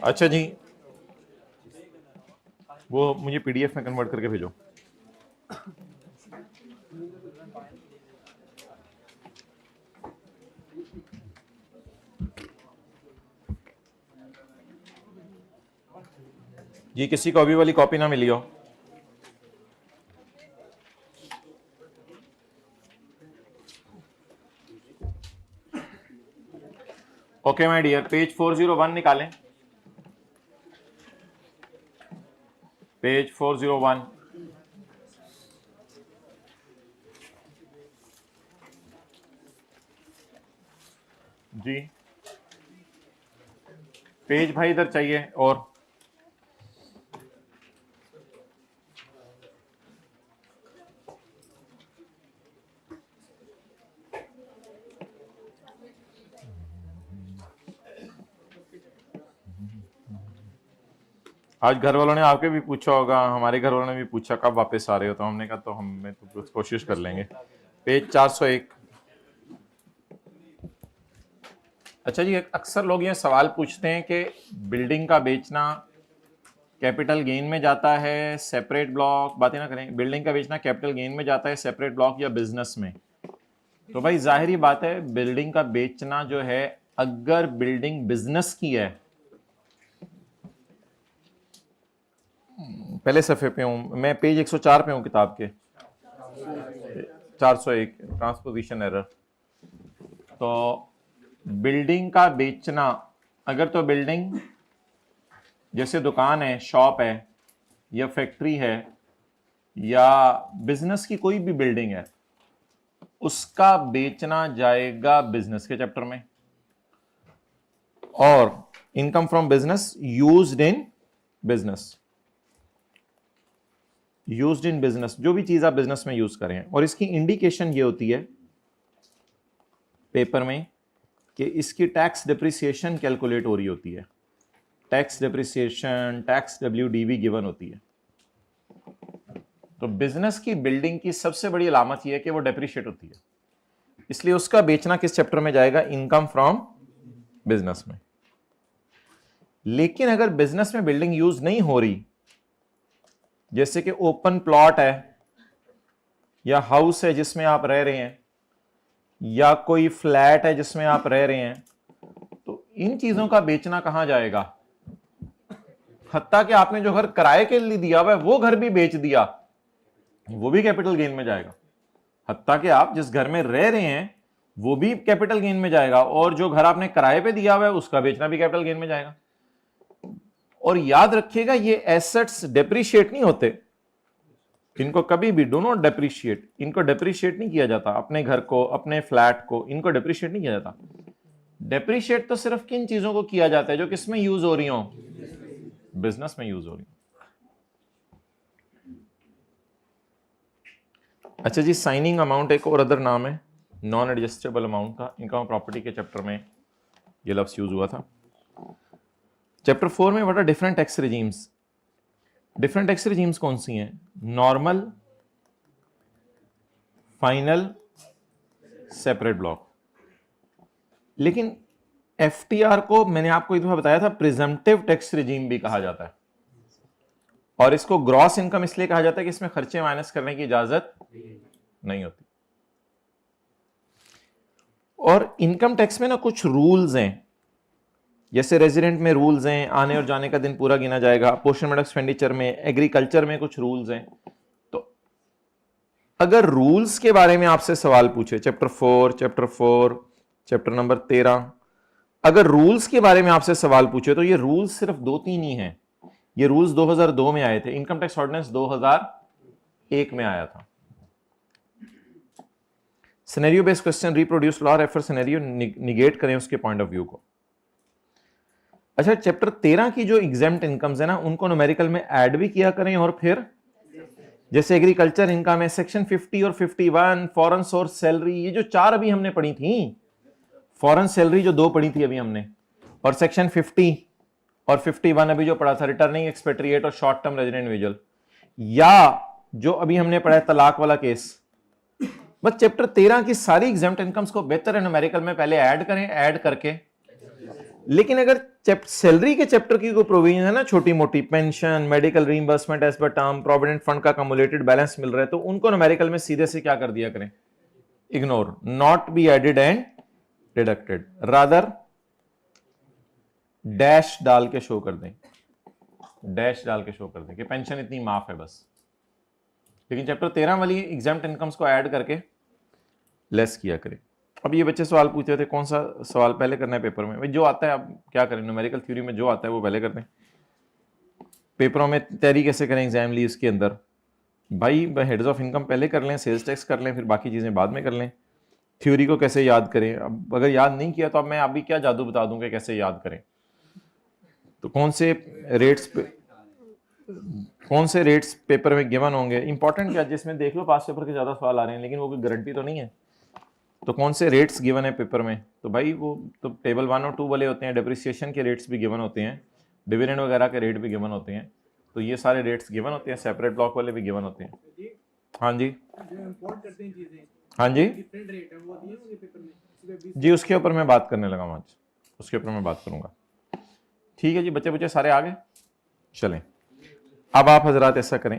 अच्छा जी, वो मुझे पीडीएफ में कन्वर्ट करके भेजो। जी, किसी को अभी वाली कॉपी ना मिली हो? ओके माय डियर, पेज 401 निकालें। पेज 401। जी, पेज भाई इधर चाहिए। और आज घर वालों ने आपके भी पूछा होगा, हमारे घर वालों ने भी पूछा कब वापस आ रहे हो, तो हमने कहा तो हम तो कोशिश कर लेंगे। पेज 401। अच्छा जी, अक्सर लोग ये सवाल पूछते हैं कि बिल्डिंग का बेचना कैपिटल गेन में जाता है, सेपरेट ब्लॉक, बातें ना करें, बिल्डिंग का बेचना कैपिटल गेन में जाता है, सेपरेट ब्लॉक या बिजनेस में। तो भाई जाहिर बात है, बिल्डिंग का बेचना जो है, अगर बिल्डिंग बिजनेस की है, पहले सफे पे हूं मैं, पेज 104 पे हूं किताब के, 401, ट्रांसपोजिशन एरर। तो बिल्डिंग का बेचना, अगर तो बिल्डिंग जैसे दुकान है, शॉप है, या फैक्ट्री है, या बिजनेस की कोई भी बिल्डिंग है, उसका बेचना जाएगा बिजनेस के चैप्टर में। और income from business used in business, used in business, जो भी चीज आप बिजनेस में यूज करें। और इसकी इंडिकेशन ये होती है पेपर में कि इसकी टैक्स डिप्रिसिएशन कैलकुलेट हो रही होती है, tax depreciation, tax WDV given होती है। तो बिजनेस की बिल्डिंग की सबसे बड़ी अलामत यह है कि वो डेप्रिशिएट होती है, इसलिए उसका बेचना किस चैप्टर में जाएगा? इनकम फ्रॉम बिजनेस में। लेकिन अगर बिजनेस में बिल्डिंग यूज नहीं हो रही, जैसे कि ओपन प्लॉट है, या हाउस है जिसमें आप रह रहे हैं, या कोई फ्लैट है जिसमें आप रह रहे हैं, तो इन चीजों का बेचना कहां जाएगा? हत्ता कि आपने जो घर किराए के लिए दिया हुआ है वो घर भी बेच दिया, वो भी कैपिटल गेन में जाएगा। हत्ता कि आप जिस घर में रह रहे हैं वो भी कैपिटल गेन में जाएगा, और जो घर आपने किराए पे दिया हुआ है उसका बेचना भी कैपिटल गेन में जाएगा। और याद रखिएगा, ये एसेट्स डेप्रिशिएट नहीं होते, इनको कभी भी डू नॉट डेप्रिशिएट, इनको डेप्रिशिएट नहीं किया जाता। अपने घर को, अपने फ्लैट को, इनको डेप्रिशिएट नहीं किया जाता। डेप्रिशिएट तो सिर्फ किन चीजों को किया जाता है? जो किस में यूज हो रही हो? बिजनेस में यूज हो रही। अच्छा जी, साइनिंग अमाउंट एक और अदर नाम है नॉन एडजस्टेबल अमाउंट का। इनकम प्रॉपर्टी के चैप्टर में ये लफ्ज यूज हुआ था। चैप्टर 4 में what are different tax regimes. Different tax regimes कौन सी हैं? Normal, final, separate block. लेकिन एफटीआर को मैंने आपको एक दफा बताया था प्रिजम्पटिव टैक्स रेजिम भी कहा जाता है, और इसको ग्रॉस इनकम इसलिए कहा जाता है कि इसमें खर्चे माइनस करने की इजाजत नहीं होती। और इनकम टैक्स में ना कुछ रूल्स हैं, जैसे रेजिडेंट में रूल्स हैं, आने और जाने का दिन पूरा गिना जाएगा, अपोर्शनमेंट ऑफ एक्सपेंडिचर में, एग्रीकल्चर में कुछ रूल्स हैं। तो अगर रूल्स के बारे में आपसे सवाल पूछे, चैप्टर 4, चैप्टर नंबर 13, अगर रूल्स के बारे में आपसे सवाल पूछे तो ये रूल्स सिर्फ 2-3 ही हैं। ये रूल्स 2002 में आए थे, इनकम टैक्स ऑर्डिनेंस 2001 में आया था। Scenario based question, reproduce law, refer scenario, negate करें उसके पॉइंट ऑफ व्यू को। अच्छा, चैप्टर 13 की जो एग्जेम्प्ट इनकम्स है ना, उनको न्यूमेरिकल में ऐड भी किया करें, और फिर जैसे एग्रीकल्चर इनकम है, सेक्शन 50 और 51, फॉरेन सोर्स सैलरी, ये जो 4 अभी हमने पढ़ी थी, फॉरेन सैलरी जो 2 पढ़ी थी अभी हमने, और सेक्शन 50 और 51 अभी जो पढ़ा था, रिटर्निंग एक्सपेट्रिएट और शॉर्ट टर्म रेजिडेंट इंडिविजुअल, या जो अभी हमने पढ़ा है तलाक वाला केस, बस चैप्टर 13 की सारी एग्जाम्प्ट इनकम्स को बेहतर है न्यूमेरिकल में पहले ऐड करें, ऐड करके। लेकिन अगर सैलरी के चैप्टर की कोई प्रोविजन है ना, छोटी मोटी pension, medical reimbursement as per term, provident fund का कम्युलेटेड बैलेंस मिल रहा है, तो उनको न्यूमेरिकल में सीधे से क्या कर दिया करें, ignore, not be added and deducted, rather dash डाल के शो कर दें, डैश डाल के शो कर दें कि पेंशन इतनी माफ है बस। लेकिन चैप्टर 13 वाली एग्जाम्प्ट इनकम्स को ऐड करके लेस किया करें। अब ये बच्चे सवाल पूछ रहे थे कौन सा सवाल पहले करना है पेपर में, भाई जो आता है अब क्या करें, न्यूमेरिकल थ्योरी में जो आता है वो पहले करते हैं। पेपरों में तैयारी कैसे करें एग्जाम लीव्स के अंदर, भाई हेड्स ऑफ इनकम पहले कर लें, सेल्स टैक्स कर लें, फिर बाकी चीज़ें बाद में कर लें। थ्योरी को कैसे याद करें, अब अगर याद नहीं किया तो अब मैं अभी क्या जादू बता दूं कि कैसे याद करें। तो कौन से रेट्स पेपर में गिवन होंगे, इंपॉर्टेंट क्या, जिसमें देख लो पास पेपर के ज़्यादा सवाल आ रहे हैं, लेकिन वो कोई गारंटी तो नहीं है। तो कौन से रेट्स गिवन है पेपर में, तो भाई वो तो टेबल 1 और 2 वाले होते हैं, डिप्रिसिएशन के रेट्स भी गिवन होते हैं, डिविडेंड वगैरह के रेट भी गिवन होते हैं, तो ये सारे रेट्स गिवन होते हैं, सेपरेट ब्लॉक वाले भी गिवन होते हैं। हाँ जी, हाँ जी जी, उसके ऊपर मैं बात करने लगा हूँ आज, उसके ऊपर मैं बात करूंगा। ठीक है जी, बच्चे सारे आ गए, चलें। अब आप हजरात ऐसा करें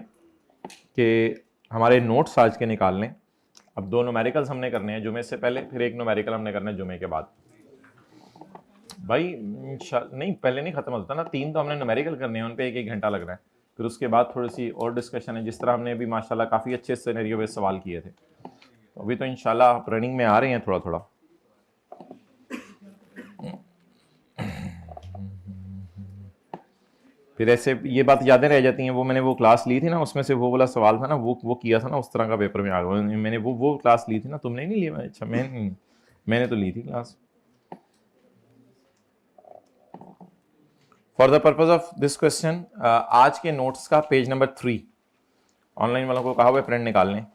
कि हमारे नोट्स आज के निकाल लें। अब 2 न्यूमेरिकल्स हमने करने हैं जुमे से पहले, फिर 1 न्यूमेरिकल हमने करना है जुमे के बाद। भाई नहीं, पहले नहीं खत्म होता ना, 3 तो हमने न्यूमेरिकल करने हैं, उन पे 1-1 घंटा लग रहा है, फिर उसके बाद थोड़ी सी और डिस्कशन है, जिस तरह हमने अभी माशाल्लाह काफ़ी अच्छे सिनेरियो पे सवाल किए थे। तो अभी तो इंशाल्लाह आप रनिंग में आ रहे हैं थोड़ा थोड़ा। फिर ऐसे ये बात यादें रह जाती हैं, वो मैंने वो क्लास ली थी ना, उसमें से वो वाला सवाल था ना, वो किया था ना, उस तरह का पेपर में आ गया। मैंने वो क्लास ली थी ना, तुमने नहीं लिया? अच्छा, मैंने तो ली थी class. For the purpose of this question, आज के नोट्स का पेज नंबर 3 ऑनलाइन वालों को कहा हुआ है प्रिंट निकाल लें।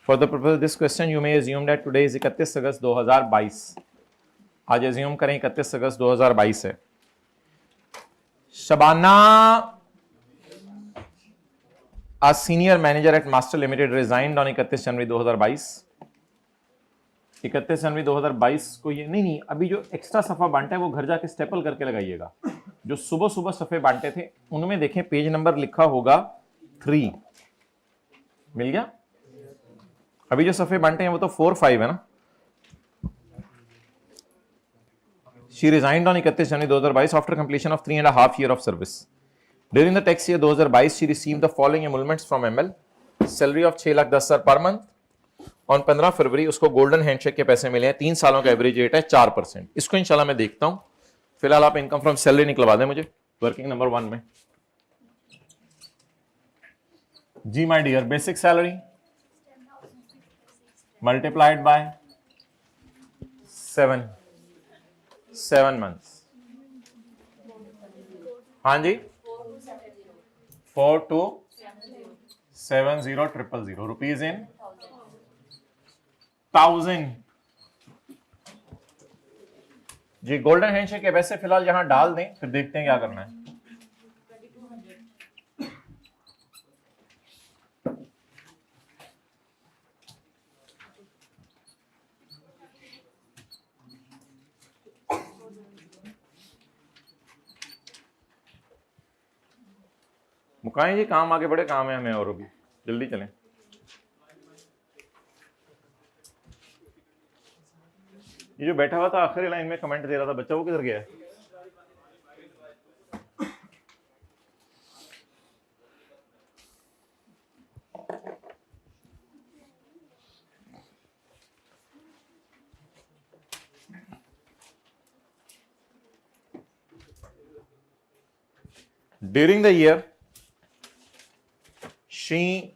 For the purpose of this question you may assume that today is 31 अगस्त 2022। आज एज्यूम करें 31 अगस्त 2022 है। Shabana a senior manager at Master Limited resigned on 31 जनवरी 2022। 31 जनवरी 2022 को ये नहीं, अभी जो एक्स्ट्रा सफा बांटा है वो घर जाके स्टेपल करके लगाइएगा। जो सुबह सुबह सफे बांटे थे उनमें देखें पेज नंबर लिखा होगा 3, मिल गया? अभी जो सफे बांटे हैं वो तो 4-5 है ना। She resigned on 31 January 2022 after completion of 3.5 years of service. During the tax year 2022, she received the following emoluments from ML: salary of 6,10,000 per month. On 15 फरवरी उसको गोल्डन हैंडशेक के पैसे मिले हैं, 3 सालों का एवरेज रेट है 4%। इसको इंशाल्लाह मैं देखता हूं। फिलहाल आप इनकम फ्रॉम सैलरी निकलवा दें मुझे वर्किंग नंबर 1 में। जी my dear, basic salary multiplied by 7 months. हाँ जी, 4270,000 रुपीज इन 1000 जी। गोल्डन हैंडशेक के पैसे फिलहाल यहां डाल दें, फिर देखते हैं क्या करना है। मुकाएं जी, काम आगे बढ़े, काम है हमें और भी, जल्दी चलें। ये जो बैठा हुआ था आखिरी लाइन में कमेंट दे रहा था बच्चा, वो किधर गया है? During the year, she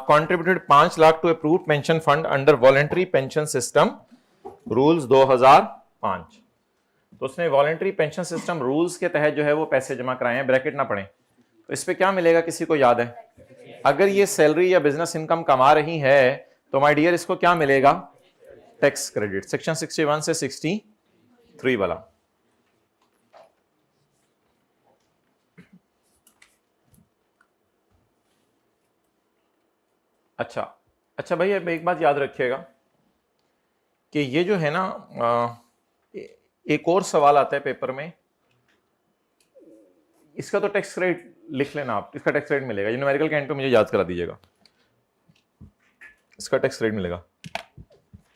contributed 5 lakh to approved pension fund under voluntary pension system rules 2005। तो उसने वॉलंटरी पेंशन सिस्टम रूल्स के तहत जो है वो पैसे जमा कराए हैं, ब्रैकेट ना पड़े। तो इस पे क्या मिलेगा, किसी को याद है? अगर ये सैलरी या बिजनेस इनकम कमा रही है तो माय डियर इसको क्या मिलेगा? टैक्स क्रेडिट, सेक्शन 61 से 63 वाला। अच्छा अच्छा भाई, अब एक बात याद रखिएगा कि ये जो है ना, एक और सवाल आता है पेपर में, इसका तो टैक्स क्रेडिट लिख लेना आप, इसका टैक्स क्रेडिट मिलेगा, ये न्यूमेरिकल के एंड पे मुझे याद करा दीजिएगा, इसका टैक्स क्रेडिट मिलेगा।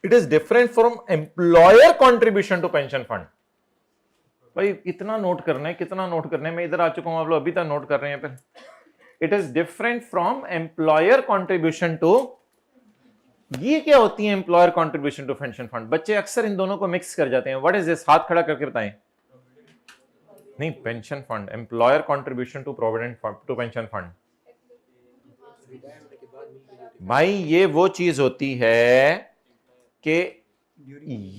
It is different from employer contribution to pension fund. भाई इतना नोट करना है, कितना नोट करना है, मैं इधर आ चुका हूं, आप लोग अभी तक नोट कर रहे हैं। फिर it is different from employer contribution to, ये क्या होती है employer contribution to pension fund? बच्चे अक्सर इन दोनों को मिक्स कर जाते हैं। What is this? हाथ खड़ा करके बताएं। नहीं, pension fund, employer contribution to provident fund, to pension fund. भाई ये वो चीज होती है कि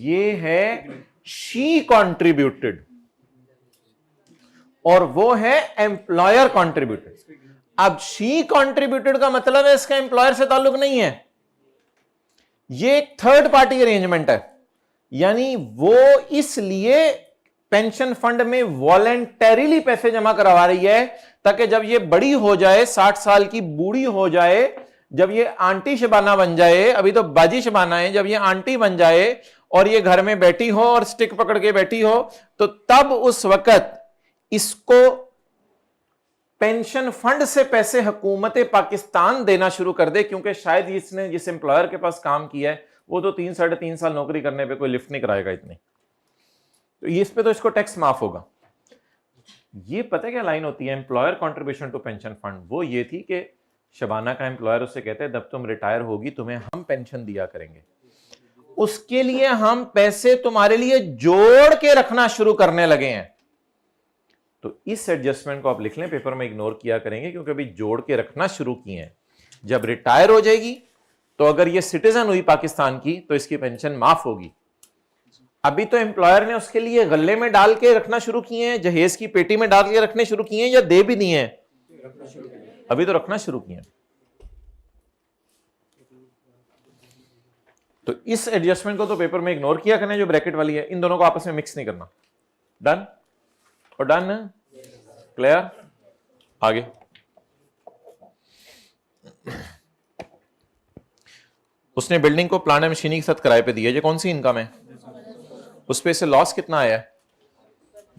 ये है शी कॉन्ट्रीब्यूटेड और वो है एम्प्लॉयर कॉन्ट्रीब्यूटेड। अब शी कॉन्ट्रीब्यूटेड का मतलब है इसका एम्प्लॉयर से ताल्लुक नहीं है, ये एक थर्ड पार्टी अरेंजमेंट है, यानी वो इसलिए पेंशन फंड में वॉलेंटरीली पैसे जमा करवा रही है ताकि जब ये बड़ी हो जाए, 60 साल की बूढ़ी हो जाए, जब ये आंटी शबाना बन जाए, अभी तो बाजी शबाना है, जब ये आंटी बन जाए और ये घर में बैठी हो और स्टिक पकड़ के बैठी हो, तो तब उस वक्त इसको पेंशन फंड से पैसे हुकूमत पाकिस्तान देना शुरू कर दे, क्योंकि शायद इसने जिस एम्प्लॉयर के पास काम किया है वो तो 3-3.5 साल नौकरी करने पे कोई लिफ्ट नहीं कराएगा इतनी, तो इस पे तो इसको टैक्स माफ होगा। ये पता है क्या लाइन होती है employer contribution to pension fund? वो ये थी कि शबाना का एम्प्लॉयर उससे कहते हैं जब तुम रिटायर होगी तुम्हें हम पेंशन दिया करेंगे, उसके लिए हम पैसे तुम्हारे लिए जोड़ के रखना शुरू करने लगे हैं। तो इस एडजस्टमेंट को आप लिख लें, पेपर में इग्नोर किया करेंगे क्योंकि अभी जोड़ के रखना शुरू किए हैं। जब रिटायर हो जाएगी तो अगर ये सिटीजन हुई पाकिस्तान की तो इसकी पेंशन माफ होगी। अभी तो एम्प्लॉयर ने उसके लिए गले में डाल के रखना शुरू किए हैं, जहेज की पेटी में डाल के रखने शुरू किए हैं, या दे भी दिए हैं? अभी तो रखना शुरू किए हैं। तो इस एडजस्टमेंट को तो पेपर में इग्नोर किया करना, जो ब्रैकेट वाली है, इन दोनों को आपस में मिक्स नहीं करना। डन और डन, क्लियर? आगे उसने बिल्डिंग को प्लांट एंड मशीनरी के साथ किराए पे दिया, ये कौन सी इनकम है? उस पे से लॉस कितना आया है?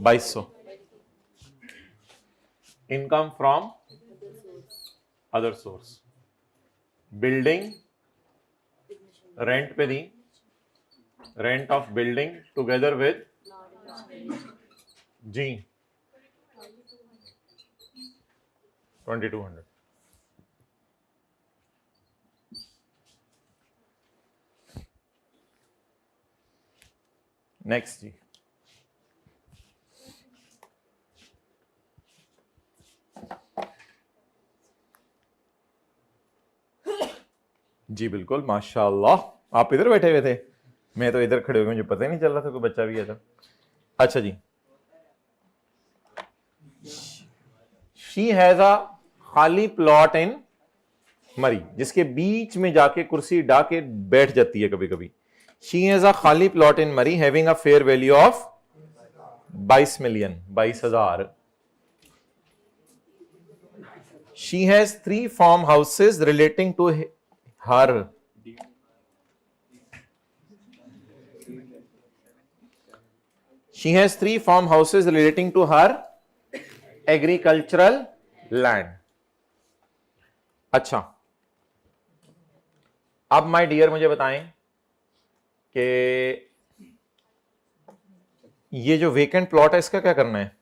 2200। Income from other source, building rent पे दी, rent of building together with जी 2200। नेक्स्ट जी, जी बिल्कुल माशाल्लाह, आप इधर बैठे हुए थे, मैं तो इधर खड़े हो गए, मुझे पता ही नहीं चल रहा था कोई बच्चा भी है था। अच्छा जी, शी हैज अ खाली प्लॉट इन मरी, जिसके बीच में जाके कुर्सी डाके बैठ जाती है कभी कभी। शी हैज अ खाली plot in Murree having a fair value of 22 million, 22,000। She has 3 farm houses relating to her, she has 3 farm houses relating to her agricultural land। अच्छा, अब माय डियर मुझे बताएं कि ये जो वेकेंट प्लॉट है इसका क्या करना है?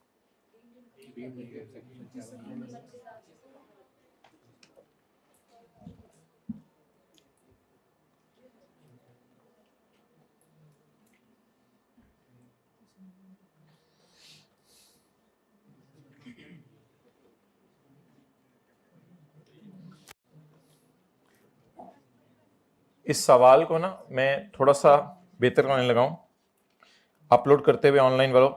इस सवाल को ना मैं थोड़ा सा बेहतर करने लगा हूं, अपलोड करते हुए ऑनलाइन वालों,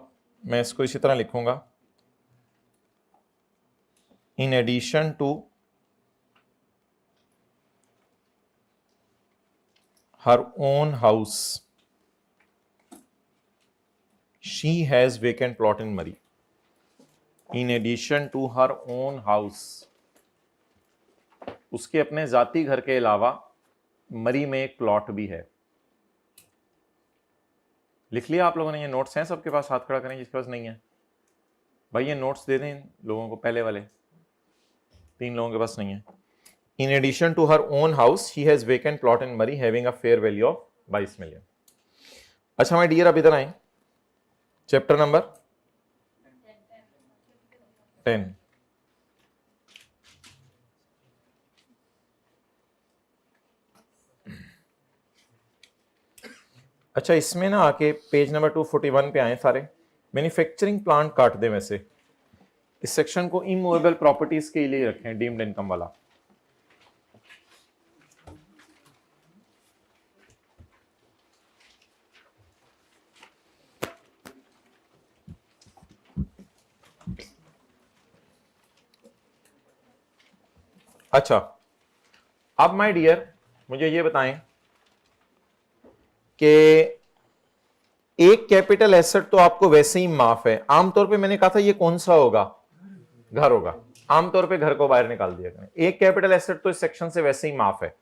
मैं इसको इसी तरह लिखूंगा, in addition to her own house she has vacant plot in Murree. In addition to her own house, उसके अपने जाती घर के अलावा मरी में एक प्लॉट भी है। लिख लिया आप लोगों ने? ये नोट्स हैं सबके पास? हाथ खड़ा करें जिसके पास नहीं है। भाई ये नोट्स दे दें लोगों को, पहले वाले 3 लोगों के पास नहीं है। In addition to her own house she has vacant plot in Murree having a fair value of 22 million. अच्छा माय डियर, अब इधर आए, चैप्टर नंबर 10। अच्छा इसमें ना आके पेज नंबर 241 पे आए सारे। मैन्युफैक्चरिंग प्लांट काट दें, वैसे इस सेक्शन को इमूवेबल प्रॉपर्टीज के लिए रखें, डीम्ड इनकम वाला। अच्छा अब माय डियर मुझे ये बताएं कि एक कैपिटल एसेट तो आपको वैसे ही माफ है। आमतौर पे मैंने कहा था ये कौन सा होगा? घर होगा। आमतौर पे घर को बाहर निकाल दिया करें। एक कैपिटल एसेट तो इस सेक्शन से वैसे ही माफ है,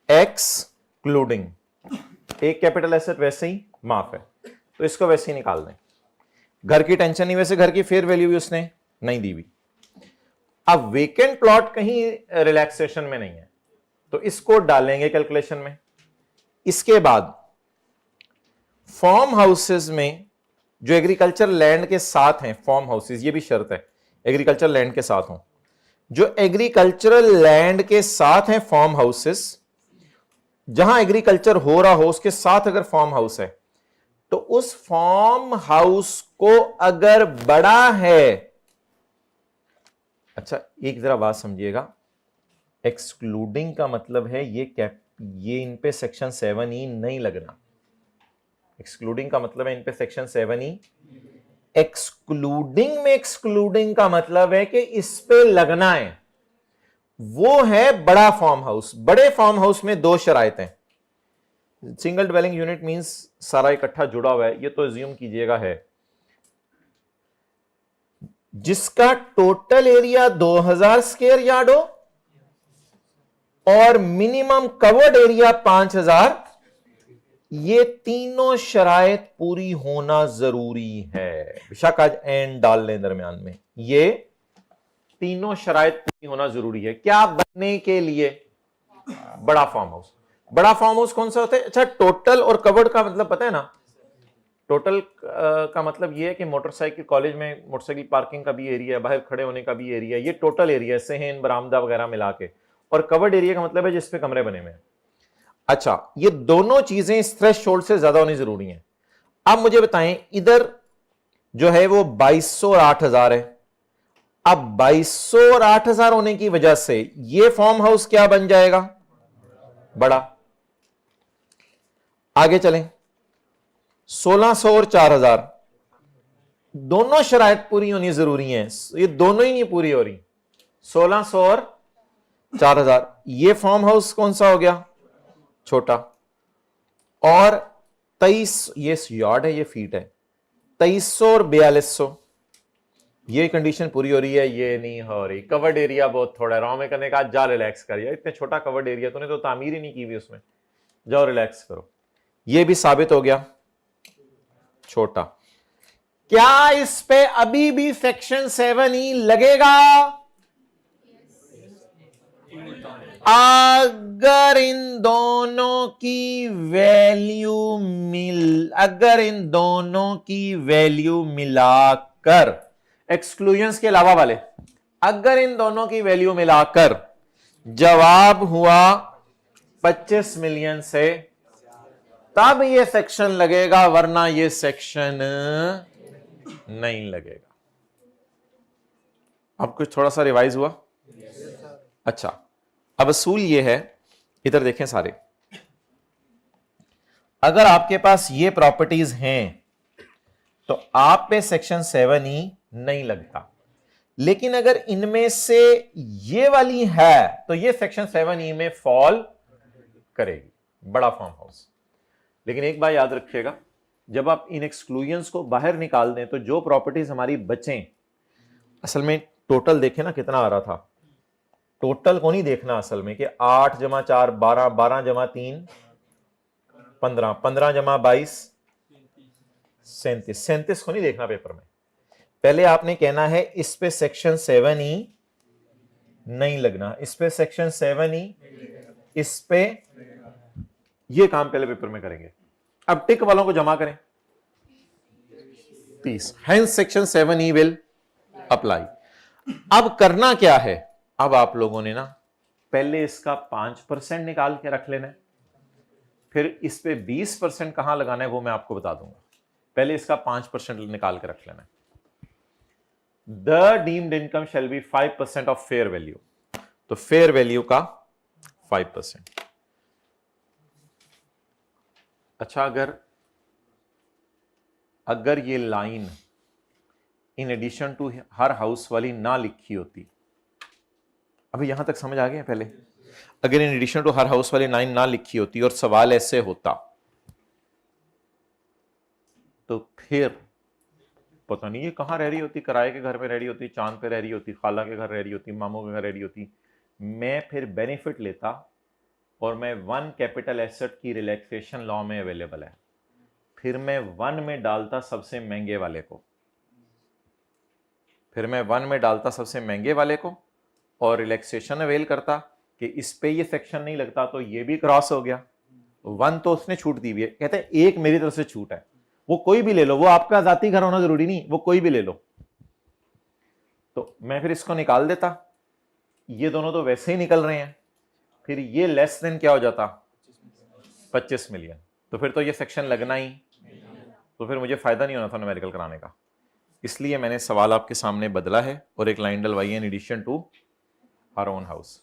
एक्सक्लूडिंग। एक कैपिटल एसेट वैसे ही माफ है, तो इसको वैसे ही निकाल दें। घर की टेंशन नहीं, वैसे घर की फेयर वैल्यू भी उसने नहीं दी हुई। अब वेकेंट प्लॉट कहीं रिलैक्सेशन में नहीं है, तो इसको डालेंगे कैलकुलेशन में। इसके बाद फार्म हाउसेस में जो एग्रीकल्चर लैंड के साथ हैं, फार्म हाउसेस, ये भी शर्त है एग्रीकल्चर लैंड के साथ हों। जो एग्रीकल्चरल लैंड के साथ हैं फार्म हाउसेस, जहां एग्रीकल्चर हो रहा हो उसके साथ अगर फार्म हाउस है, तो उस फार्म हाउस को अगर बड़ा है, अच्छा एक जरा बात समझिएगा, एक्सक्लूडिंग का मतलब है ये इन पे सेक्शन 7E नहीं लगना। एक्सक्लूडिंग का मतलब है इन पे सेक्शन 7E। एक्सक्लूडिंग में एक्सक्लूडिंग का मतलब है कि इस पे लगना है, वो है बड़ा फार्म हाउस। बड़े फार्म हाउस में 2 शराइतें। सिंगल ड्वेलिंग यूनिट मींस सारा इकट्ठा जुड़ा हुआ है, ये तो अज्यूम कीजिएगा है, जिसका टोटल एरिया 2000 स्क्वायर यार्ड हो और मिनिमम कवर्ड एरिया 5000। ये तीनों शराइत पूरी होना जरूरी है। बेशक आज एंड डाल लें दरमियान में, ये तीनों शराइत पूरी होना जरूरी है। क्या बनने के लिए? बड़ा फार्म हाउस। बड़ा फार्म हाउस कौन सा होता है? अच्छा टोटल और कवर्ड का मतलब पता है ना? टोटल का मतलब ये है कि मोटरसाइकिल, कॉलेज में मोटरसाइकिल पार्किंग का भी एरिया है, बाहर खड़े होने का भी एरिया, ये टोटल एरिया से है इन बरामदा वगैरह मिला के। और कवर्ड एरिया का मतलब है जिसपे कमरे बने हुए हैं। अच्छा ये दोनों चीजें इस थ्रेशोल्ड से ज्यादा होनी जरूरी हैं। अब मुझे बताएं, इधर जो है वो 2200 और 8000 है। अब 2200 और 8000 होने की वजह से ये फार्म हाउस क्या बन जाएगा? बड़ा। आगे चलें, 1600 और 4000, दोनों शराइत पूरी होनी जरूरी हैं, ये दोनों ही नहीं पूरी हो रही। 1600 और 4000, ये फार्म हाउस कौन सा हो गया? छोटा। और 23, ये यार्ड है, ये फीट है। 2300 और 4200, ये कंडीशन पूरी हो रही है, ये नहीं हो रही। कवर्ड एरिया बहुत थोड़ा है। राव में करने का जा रिलैक्स करिए, इतने छोटा कवर्ड एरिया तूने तो तामीर ही नहीं की हुई उसमें, जाओ रिलैक्स करो। ये भी साबित हो गया छोटा। क्या इस पे अभी भी सेक्शन 7E लगेगा? अगर इन दोनों की वैल्यू मिलाकर, एक्सक्लूजन्स के अलावा वाले, अगर इन दोनों की वैल्यू मिलाकर जवाब हुआ 25 मिलियन से, तब ये सेक्शन लगेगा, वरना ये सेक्शन नहीं लगेगा। अब कुछ थोड़ा सा रिवाइज हुआ? अच्छा अब असूल ये है, इधर देखें सारे, अगर आपके पास ये प्रॉपर्टीज हैं तो आप पे सेक्शन 7E नहीं लगता। लेकिन अगर इनमें से ये वाली है तो ये सेक्शन 7E में फॉल करेगी, बड़ा फार्म हाउस। लेकिन एक बात याद रखिएगा, जब आप इन एक्सक्लूजन्स को बाहर निकाल दें तो जो प्रॉपर्टीज हमारी बचें, असल में टोटल देखें ना कितना आ रहा था, टोटल को नहीं देखना असल में कि 8 जमा 4 12, 12 जमा 3 15, 15 जमा 22 37, 37 को नहीं देखना पेपर में। पहले आपने कहना है इस पे सेक्शन 7E नहीं लगना, इस पे सेक्शन 7E, इस पे, ये काम पहले पेपर में करेंगे। अब टिक वालों को जमा करें 30, hence section 7E will apply. अब करना क्या है, अब आप लोगों ने ना पहले इसका 5% निकाल के रख लेना है, फिर इस पे 20% कहां लगाना है वो मैं आपको बता दूंगा। पहले इसका 5% निकाल के रख लेना है। The deemed income shall be 5% of fair value, तो फेयर वैल्यू का 5%। अच्छा, अगर ये line in addition to her house वाली ना लिखी होती, अभी यहां तक समझ आ गया? पहले अगर in addition to her house वाली लाइन ना लिखी होती और सवाल ऐसे होता, तो फिर पता नहीं ये कहां रह रही होती, किराए के घर में रह रही होती, चांद पे रह रही होती, खाला के घर रह रही होती, मामू के घर रह रही होती। मैं फिर बेनिफिट लेता और मैं 1 कैपिटल एसेट की रिलैक्सेशन लॉ में अवेलेबल है, फिर मैं 1 में डालता सबसे महंगे वाले को, फिर मैं 1 में डालता सबसे महंगे वाले को और रिलैक्सेशन अवेल करता कि इस पे ये सेक्शन नहीं लगता, तो ये भी क्रॉस हो गया। 1 तो उसने छूट दी हुई है, कहते हैं एक मेरी तरफ से छूट है, वो कोई भी ले लो, वो आपका जाती घर होना जरूरी नहीं, वो कोई भी ले लो। तो मैं फिर इसको निकाल देता, ये दोनों तो वैसे ही निकल रहे हैं, फिर ये लेस देन क्या हो जाता 25 मिलियन, तो फिर तो ये सेक्शन लगना ही, तो फिर मुझे फायदा नहीं होना था न्यूमेरिकल कराने का। इसलिए मैंने सवाल आपके सामने बदला है और एक लाइन डलवाई है in addition to our own house.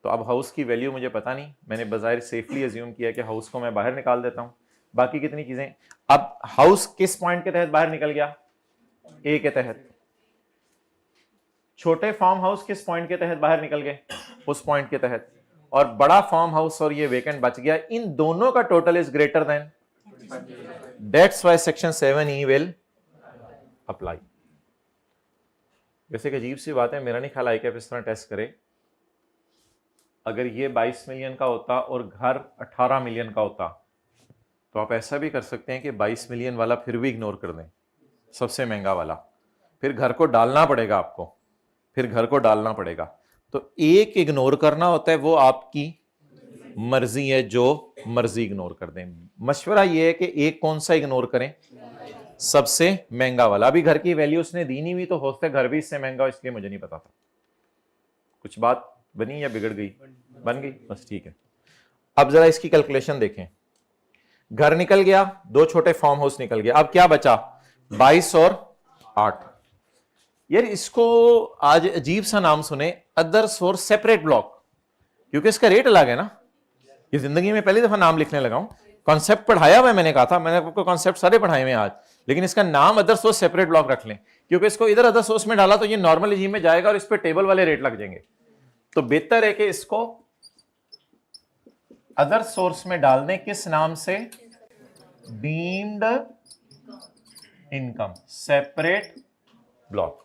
तो अब हाउस की वैल्यू मुझे पता नहीं, मैंने बजाय सेफली अज्यूम किया कि हाउस को मैं बाहर निकाल देता हूं। बाकी कितनी चीजें, अब हाउस किस पॉइंट के तहत बाहर निकल गया, ए के तहत। छोटे फार्म हाउस किस पॉइंट के तहत बाहर निकल गए, उस पॉइंट के तहत। और बड़ा फार्म हाउस और ये वेकेंट बच गया, इन दोनों का total is greater than, that's why section 7E will apply. वैसे एक अजीब सी बात है, मेरा नहीं ख्याल आईकैप इस तरह टेस्ट करे। अगर ये 22 मिलियन का होता और घर 18 मिलियन का होता, तो आप ऐसा भी कर सकते हैं कि 22 मिलियन वाला फिर भी इग्नोर कर दें, सबसे महंगा वाला, फिर घर को डालना पड़ेगा आपको, फिर घर को डालना पड़ेगा। तो एक इग्नोर करना होता है, वो आपकी मर्जी है, जो मर्जी इग्नोर कर दें। मशवरा ये है कि एक कौन सा इग्नोर करें, सबसे महंगा वाला। अभी घर की वैल्यू उसने दी नहीं हुई, तो हो सकता है घर भी इससे महंगा हो, इसलिए मुझे नहीं पता था। कुछ बात बनी या बिगड़ गई? बन गई, बस ठीक है। अब जरा इसकी कैलकुलेशन देखें। घर निकल गया, 2 छोटे फार्म हाउस निकल गया, अब क्या बचा 22 और 8। यार इसको आज अजीब सा नाम सुने, अदर सोर्स सेपरेट ब्लॉक, क्योंकि इसका रेट अलग है ना। ये जिंदगी में पहली दफा नाम लिखने लगा हूं, कॉन्सेप्ट पढ़ाया हुआ है, मैंने कहा था, मैंने आपको कॉन्सेप्ट सारे पढ़ाए हुए आज, लेकिन इसका नाम अदर सोर्स सेपरेट ब्लॉक रख लें, क्योंकि इसको इधर अदर सोर्स में डाला तो ये नॉर्मल रजीम में जाएगा और इस पे टेबल वाले रेट लग जाएंगे। तो बेहतर है कि इसको अदर सोर्स में डाल दें, किस नाम से, डीम्ड इनकम सेपरेट ब्लॉक।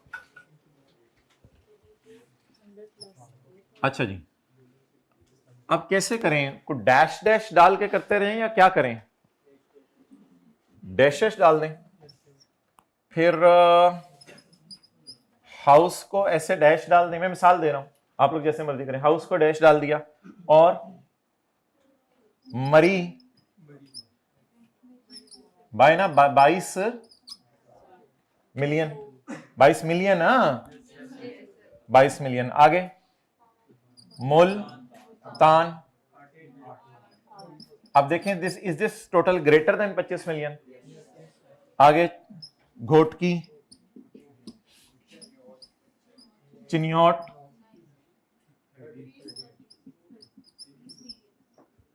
अच्छा जी, अब कैसे करें, को डैश डैश डाल के करते रहें या क्या करें? डैश डैश डाल दें, फिर हाउस को ऐसे डैश डाल दें। मैं मिसाल दे रहा हूं, आप लोग जैसे मर्जी करें। हाउस को डैश डाल दिया और मरी बाय ना 22 मिलियन, 22 मिलियन, 22 मिलियन। आगे मुल्तान, अब देखें this is this total greater than 25 million. आगे Ghotki, Chiniot,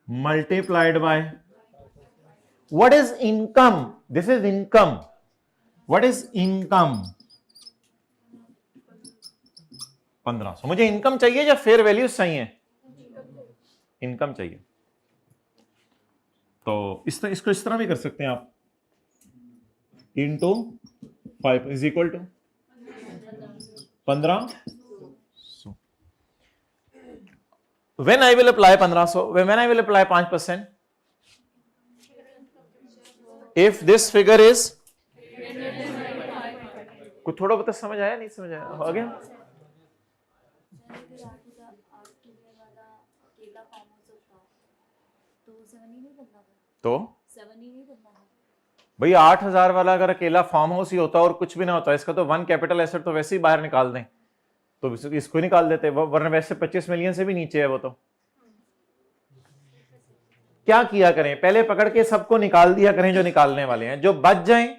multiplied by what is income, this is income, what is income 1500। मुझे इनकम चाहिए या फेयर वैल्यूज चाहिए? इनकम चाहिए। तो इसको इस तरह भी कर सकते हैं आप, into 5 is equal to 1500। When I will apply 1500, when I will apply 5%, if this figure is, कुछ थोड़ा बहुत समझ आया, नहीं समझ आया, हो गया? तो भाई 8000 वाला अगर अकेला फार्म हाउस ही होता और कुछ भी ना होता, इसका तो वन कैपिटल एसेट तो वैसे ही बाहर निकाल दें, तो इसको ही निकाल देते, वरना वैसे 25 मिलियन से भी नीचे है वो। तो क्या किया करें, पहले पकड़ के सबको निकाल दिया करें जो निकालने वाले हैं, जो बच जाएं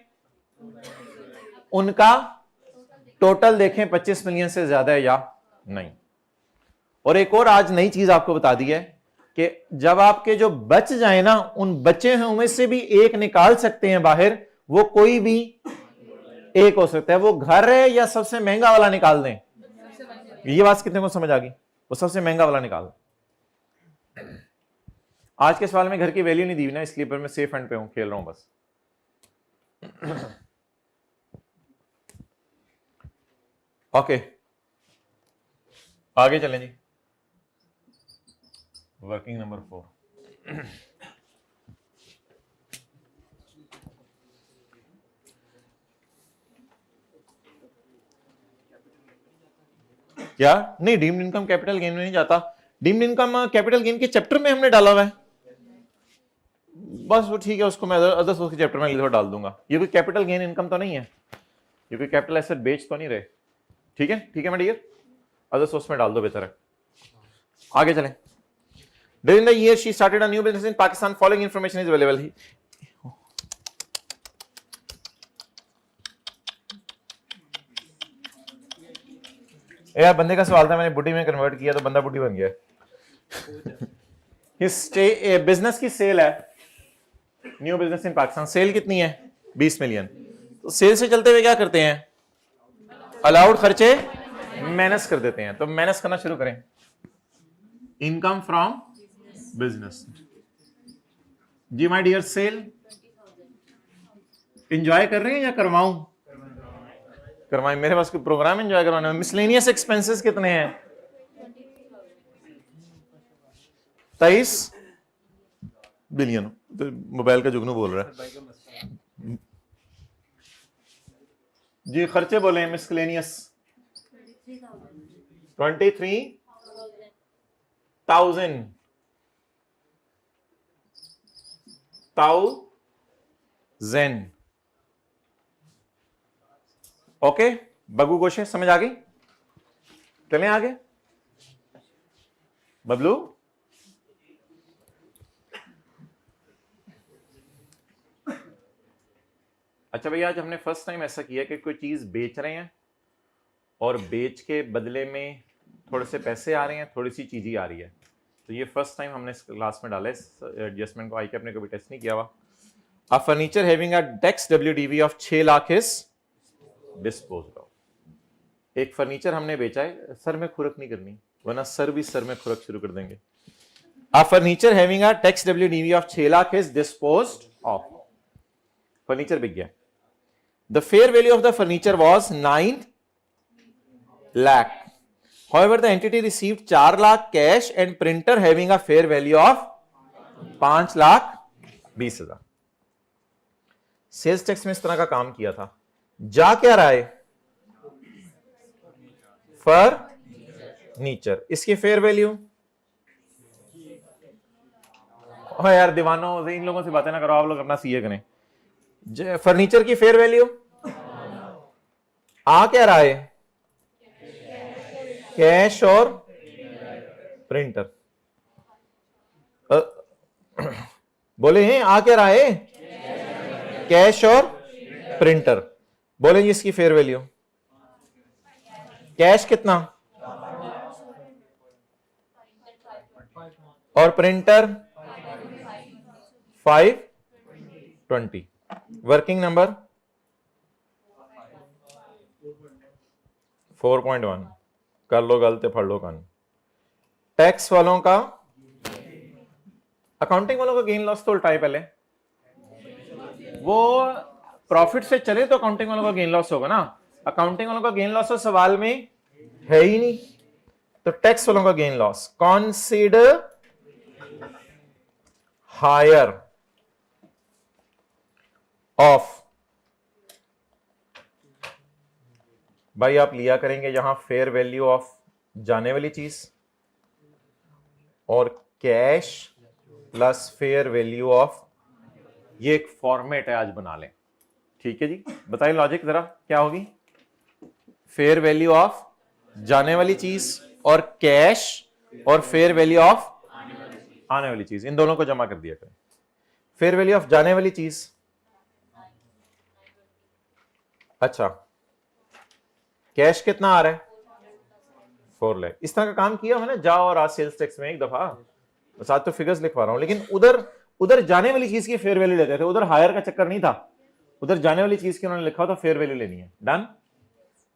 उनका टोटल देखें 25 मिलियन से ज्यादा है या नहीं। और एक और आज नई चीज आपको बता दी है कि जब आपके जो बच जाए ना, उन बचे हुए से भी एक निकाल सकते हैं बाहर, वो कोई भी एक हो सकता है, वो घर है या सबसे महंगा वाला निकाल दें। ये बात कितने को समझ आ गई? वो सबसे महंगा वाला निकाल। आज के सवाल में घर की वैल्यू नहीं दी ना, इसलिए पर मैं सेफ एंड पे हूं, खेल रहा हूं बस। ओके, आगे चलें जी। Working number 4। क्या नहीं, डीम्ड इनकम कैपिटल गेन में नहीं जाता। डीम्ड इनकम कैपिटल गेन के चैप्टर में हमने डाला हुआ है, बस वो ठीक है, उसको मैं अदर्स उसके चैप्टर में लिखकर डाल दूंगा। ये कोई कैपिटल गेन इनकम तो नहीं है, ये कोई कैपिटल एसेट बेच तो नहीं रहे। ठीक है, ठीक है मैं डियर, अदर्स उसमें डाल दो, बेहतर है। आगे चलें। During the year she started a new business in Pakistan. Following information is available. यार बंदे का सवाल था, मैंने बुढ़ी में कन्वर्ट किया तो बंदा बुढ़ी बन गया। बिजनेस की सेल है, new business in Pakistan, sale कितनी है? 20 मिलियन। तो सेल से चलते हुए क्या करते हैं? अलाउड खर्चे माइनस कर देते हैं। तो माइनस करना शुरू करें, इनकम फ्रॉम बिजनेस। जी माय डियर, सेल एंजॉय कर रहे हैं या करवाऊं? करवाएं, मेरे पास कोई प्रोग्राम एंजॉय करवाने में। मिसलेनियस एक्सपेंसेस कितने हैं? 23 बिलियन। तो मोबाइल का जुगनू बोल रहा है जी, खर्चे बोले मिसलेनियस 23,000। ओके, बगू गोशे समझ आ गई? चलें आगे। बबलू, अच्छा भैया, आज हमने फर्स्ट टाइम ऐसा किया कि कोई चीज बेच रहे हैं और बेच के बदले में थोड़े से पैसे आ रहे हैं, थोड़ी सी चीज ही आ रही है। तो ये फर्स्ट टाइम हमने इस क्लास में डाला है। एडजस्टमेंट को आई के अपने कभी टेस्ट नहीं किया हुआ। A furniture having a tax WDV of 6 lakh is disposed of. एक फर्नीचर हमने बेचा है, सर में खुरक नहीं करनी वरना सर भी सर में खुरक शुरू कर देंगे। A furniture having a tax WDV of 6 lakh is disposed of. Furniture बिक गया। The fair value of the furniture was 9 lakh. However, the entity received 4 lakh cash and printer having a fair value of 5 lakh 20,000। Sales tax में इस तरह का काम किया था। जा क्या रहा है? फर्नीचर। इसकी फेयर वैल्यू, ओ यार दीवानों, इन लोगों से बातें ना करो, आप लोग अपना सीए करें। फर्नीचर की फेयर वैल्यू आ क्या रहा है? कैश और प्रिंटर। बोले हैं आ क्या रहा है? कैश और प्रिंटर। बोले जी इसकी फेयर वैल्यू। कैश कितना और प्रिंटर 520। Working number 4.1। कर लो गलते फड़ लो कान। टैक्स वालों का, अकाउंटिंग वालों का गेन लॉस तो उल्टा है। पहले वो प्रॉफिट से चले तो अकाउंटिंग वालों का गेन लॉस होगा ना। अकाउंटिंग वालों का गेन लॉस तो सवाल में है ही नहीं। तो टैक्स वालों का gain loss, consider higher of, भाई आप लिया करेंगे यहां फेयर वैल्यू ऑफ जाने वाली चीज और cash plus fair value of, ये एक फॉर्मेट है, आज बना लें। ठीक है जी, बताइए लॉजिक जरा क्या होगी। फेयर वैल्यू ऑफ जाने वाली चीज और कैश और फेयर वैल्यू ऑफ आने वाली चीज, इन दोनों को जमा कर दिया करें। फेयर वैल्यू ऑफ जाने वाली चीज, अच्छा कैश कितना आ रहा है 4 लाख। इस तरह का काम किया है ना जाओ और आज सेल्स टैक्स में एक दफा, बस आज तो फिगर्स लिखवा रहा हूं। लेकिन उधर जाने वाली चीज की फेयर वैल्यू लेते थे, उधर हायर का चक्कर नहीं था, उधर जाने वाली चीज की उन्होंने लिखा था फेयर वैल्यू लेनी है। डन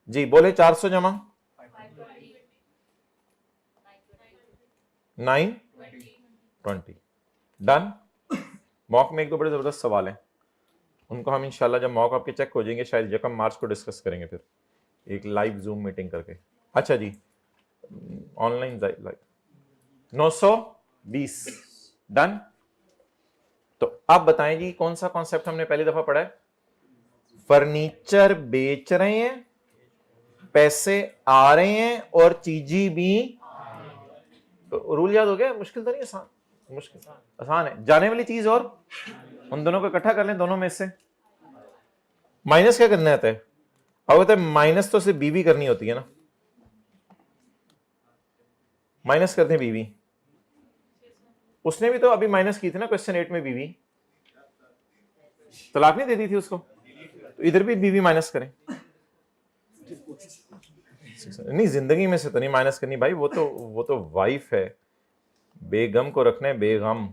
जी, बोले 400 जमा 920। डन। मॉक में एक दो बड़े जबरदस्त सवाल हैं, उनको हम इंशाल्लाह जब मॉक आपके चेक हो जाएंगे शायद 1 मार्च को डिस्कस करेंगे, फिर एक लाइव जूम मीटिंग करके। अच्छा जी, ऑनलाइन लाइव 920। डन। तो अब बताएं जी कौन सा कॉन्सेप्ट हमने पहली दफा पढ़ा है। फर्नीचर बेच रहे हैं, पैसे आ रहे हैं और चीजी भी, तो रूल याद हो गया, मुश्किल तो नहीं, आसान, मुश्किल आसान है। जाने वाली चीज और उन दोनों को इकट्ठा कर लें, दोनों में से माइनस क्या करना आता है। अब होता है माइनस तो सिर्फ बीवी करनी होती है ना, माइनस करते हैं बीवी। उसने भी तो अभी माइनस की थी ना क्वेश्चन 8 में, बीवी तलाक नहीं दे दी थी उसको, तो इधर भी बीवी माइनस करें। नहीं, जिंदगी में से तो नहीं माइनस करनी भाई, वो तो वाइफ है, बेगम को रखना है बेगम।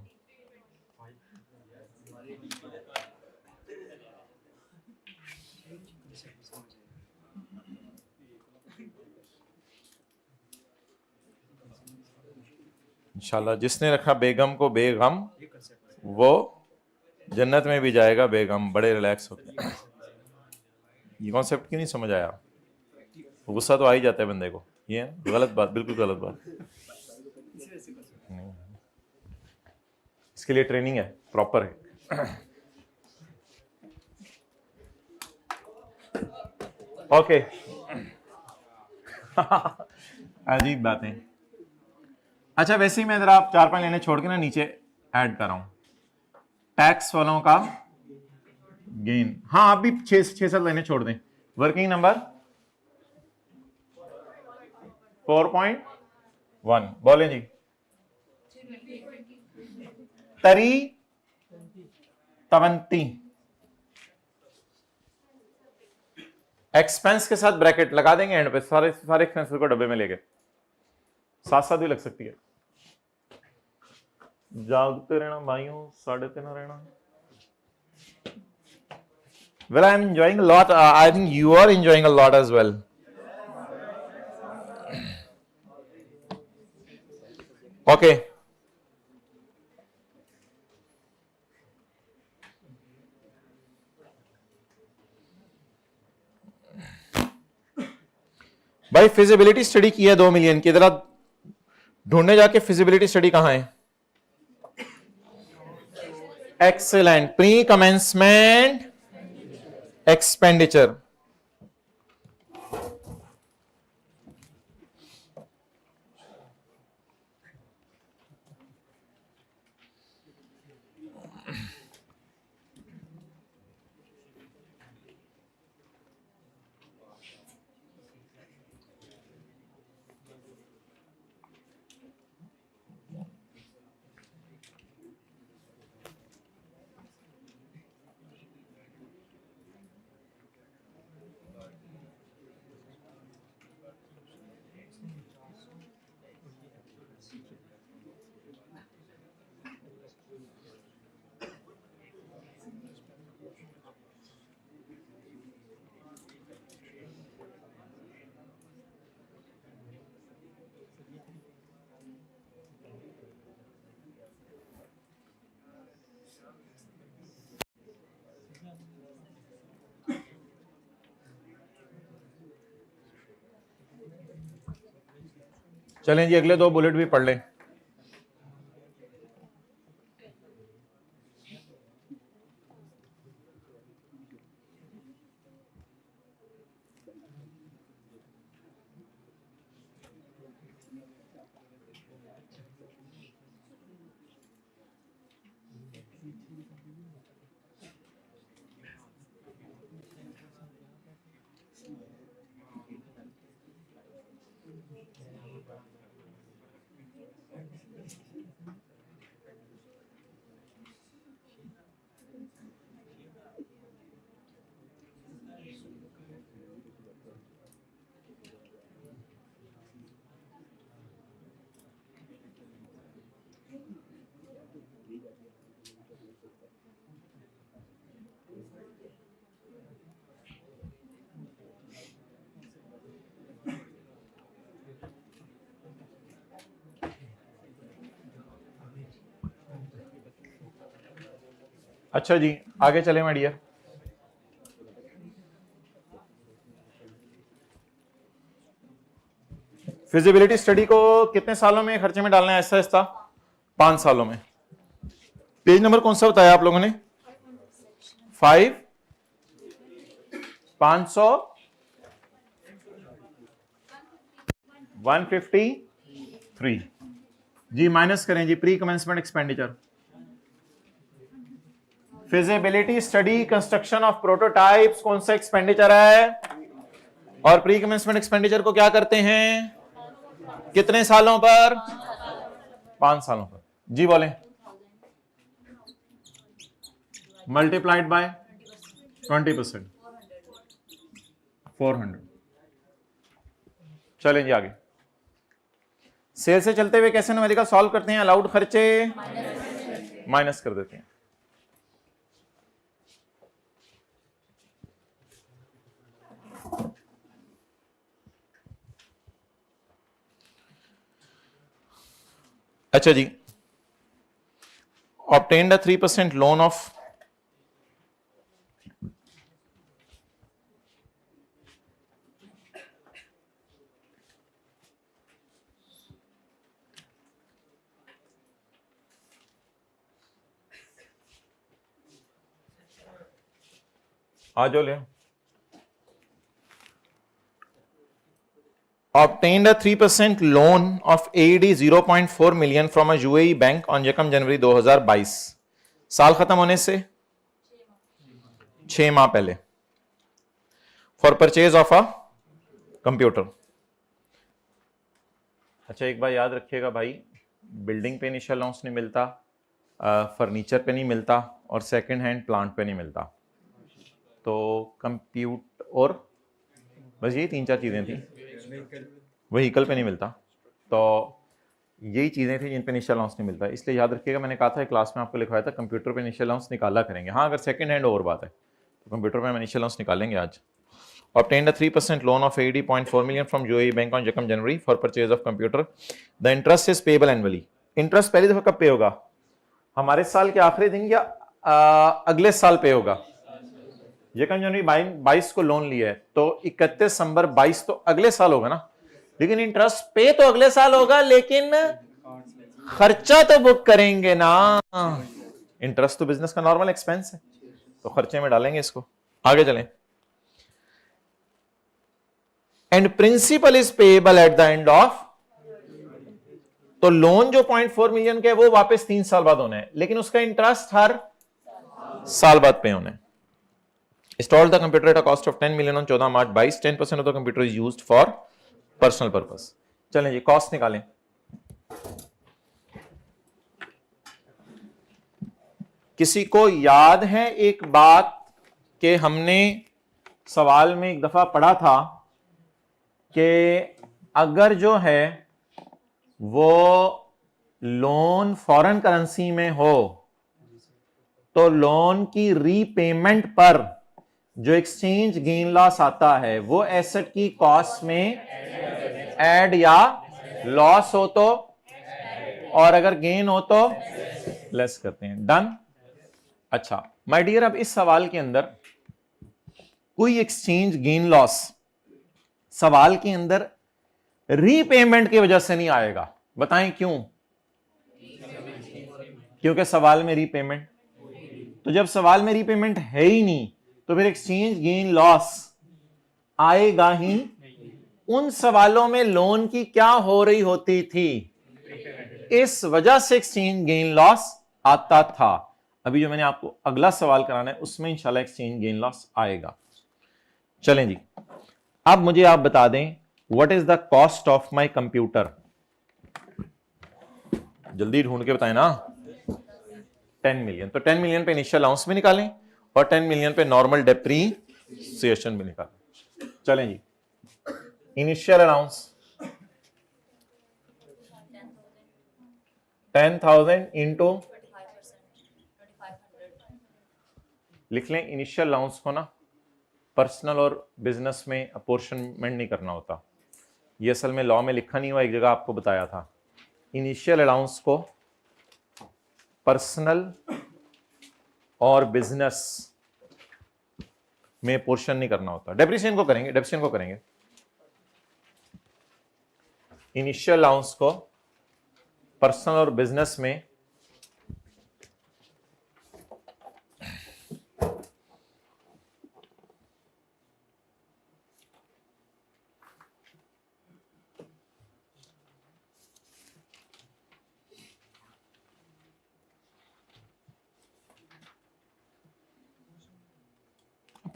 इंशाल्लाह जिसने रखा बेगम को बेगम, वो जन्नत में भी जाएगा बेगम, बड़े रिलैक्स होते हैं। ये कॉन्सेप्ट क्यों नहीं समझ आया? गुस्सा तो आ ही जाता है बंदे को, ये है गलत बात, बिल्कुल गलत बात। नहीं, इसके लिए ट्रेनिंग है, प्रॉपर है। ओके। अजीब बातें। अच्छा वैसे ही मैं जरा आप 4-5 लाइनें छोड़ के ना नीचे ऐड कर रहा हूं, टैक्स वालों का गेन। हाँ आप भी 6-7 लाइनें छोड़ दें। वर्किंग नंबर 4.1 बोले जी। 20 एक्सपेंस के साथ ब्रैकेट लगा देंगे एंड पे, सारे एक्सपेंसेस को डब्बे में लेके, साथ साथ भी लग सकती है। जागते रहना भाइयों, 3:30 रहना। Well, I'm enjoying a lot. I think you are enjoying a lot as well. Okay. भाई फिजिबिलिटी स्टडी की है 2 मिलियन की, जरा ढूंढने जाके फिजिबिलिटी स्टडी कहां है। एक्सेलेंट। प्री कमेंसमेंट एक्सपेंडिचर, चलें जी, अगले दो बुलेट भी पढ़ लें। अच्छा जी, आगे चले माय डियर। फिजिबिलिटी स्टडी को कितने सालों में खर्चे में डालना है? ऐसा ऐसा 5 सालों में। पेज नंबर कौन सा बताया आप लोगों ने? 5 500 153 जी। माइनस करें जी pre commencement expenditure. Feasibility study construction of prototypes कौन सा एक्सपेंडिचर है? और प्री कमेंसमेंट एक्सपेंडिचर को क्या करते हैं? कितने सालों पर? 5 सालों पर जी। बोलें। Multiplied by 20%, 400। चलें जी आगे। सेल से चलते हुए कैसे न्यूमेरिकल सॉल्व करते हैं? अलाउड खर्चे माइनस कर देते हैं। अच्छा जी, obtained a 3% loan of आ जाओ ले। obtained a 3% loan of AED 0.4 million from a UAE bank on यकम जनवरी 2022। साल खत्म होने से 6 माह पहले। For purchase of a computer. अच्छा एक बार याद रखिएगा भाई, बिल्डिंग पे इनिशियल अलाउंस नहीं मिलता, फर्नीचर पे नहीं मिलता, और सेकंड हैंड प्लांट पे नहीं मिलता। तो कंप्यूट और बस यही 3-4 चीजें थी। व्हीकल पे नहीं मिलता, तो यही चीजें थी जिन पे इनिशियल अलाउंस नहीं मिलता। इसलिए याद रखिएगा, मैंने कहा था क्लास में आपको लिखवाया था कंप्यूटर पे इनिशियल अलाउंस निकाला करेंगे। हाँ अगर सेकंड हैंड और बात है तो कंप्यूटर पे हम इनिशियल अलाउंस निकालेंगे आज। obtained a 3% loan of 80.4 million from UAE bank on Jakam January for purchase of computer. The interest is payable annually. Interest पहली दफा कब पे होगा? हमारे साल के आखिरी दिन या अगले साल पे होगा? यकम जनवरी 22 को लोन लिया है तो 31 दिसंबर 22 तो अगले साल होगा ना। लेकिन इंटरेस्ट पे तो अगले साल होगा, लेकिन खर्चा तो बुक करेंगे ना। इंटरेस्ट तो बिजनेस का नॉर्मल एक्सपेंस है, तो खर्चे में डालेंगे इसको। आगे चलें। And principal is payable at the end of, तो लोन जो 0.4 मिलियन का है वो वापस 3 साल बाद होना है, लेकिन उसका इंटरेस्ट हर साल बाद पे होना है। Installed the computer at a cost of 10 million on 14 March 22। 10% of the computer is used for personal purpose। चलें जी कॉस्ट निकालें। किसी को याद है एक बात कि हमने सवाल में एक दफा पढ़ा था कि अगर जो है वो लोन फॉरेन करेंसी में हो तो लोन की रीपेमेंट पर जो एक्सचेंज गेन लॉस आता है वो एसेट की कॉस्ट में ऐड या लॉस हो तो, और अगर गेन हो तो लेस करते हैं। डन। अच्छा माय डियर, अब इस सवाल के अंदर कोई एक्सचेंज गेन लॉस सवाल के अंदर रीपेमेंट की वजह से नहीं आएगा। बताएं क्यों? क्योंकि सवाल में रीपेमेंट, तो जब सवाल में रीपेमेंट है ही नहीं तो फिर एक्सचेंज गेन लॉस आएगा ही। उन सवालों में लोन की क्या हो रही होती थी, इस वजह से एक्सचेंज गेन लॉस आता था। अभी जो मैंने आपको अगला सवाल कराना है उसमें इंशाल्लाह एक्सचेंज गेन लॉस आएगा। चलें जी, अब मुझे आप बता दें what is the cost of my computer. जल्दी ढूंढ के बताएं ना। 10 मिलियन, तो 10 मिलियन पे इनिशियल अलाउंस भी निकालें और 10 मिलियन पे नॉर्मल डेप्रीसिएशन भी निकालें। चलें जी, इनिशियल अलाउंस 10,000 इंटू, लिख लें इनिशियल अलाउंस को ना पर्सनल और बिजनेस में अपोर्शनमेंट नहीं करना होता, ये असल में लॉ में लिखा नहीं हुआ, एक जगह आपको बताया था। इनिशियल अलाउंस को पर्सनल और बिजनेस में पोर्शन नहीं करना होता, डेप्रिसिएशन को करेंगे, डेप्रिसिएशन को करेंगे। इनिशियल अलाउंस को पर्सनल और बिजनेस में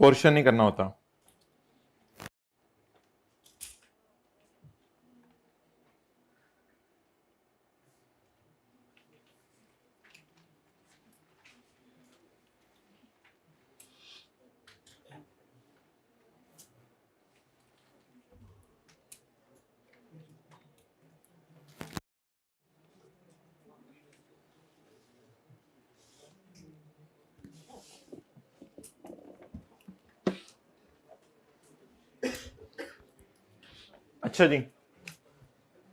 पोर्शन नहीं करना होता। अच्छा जी,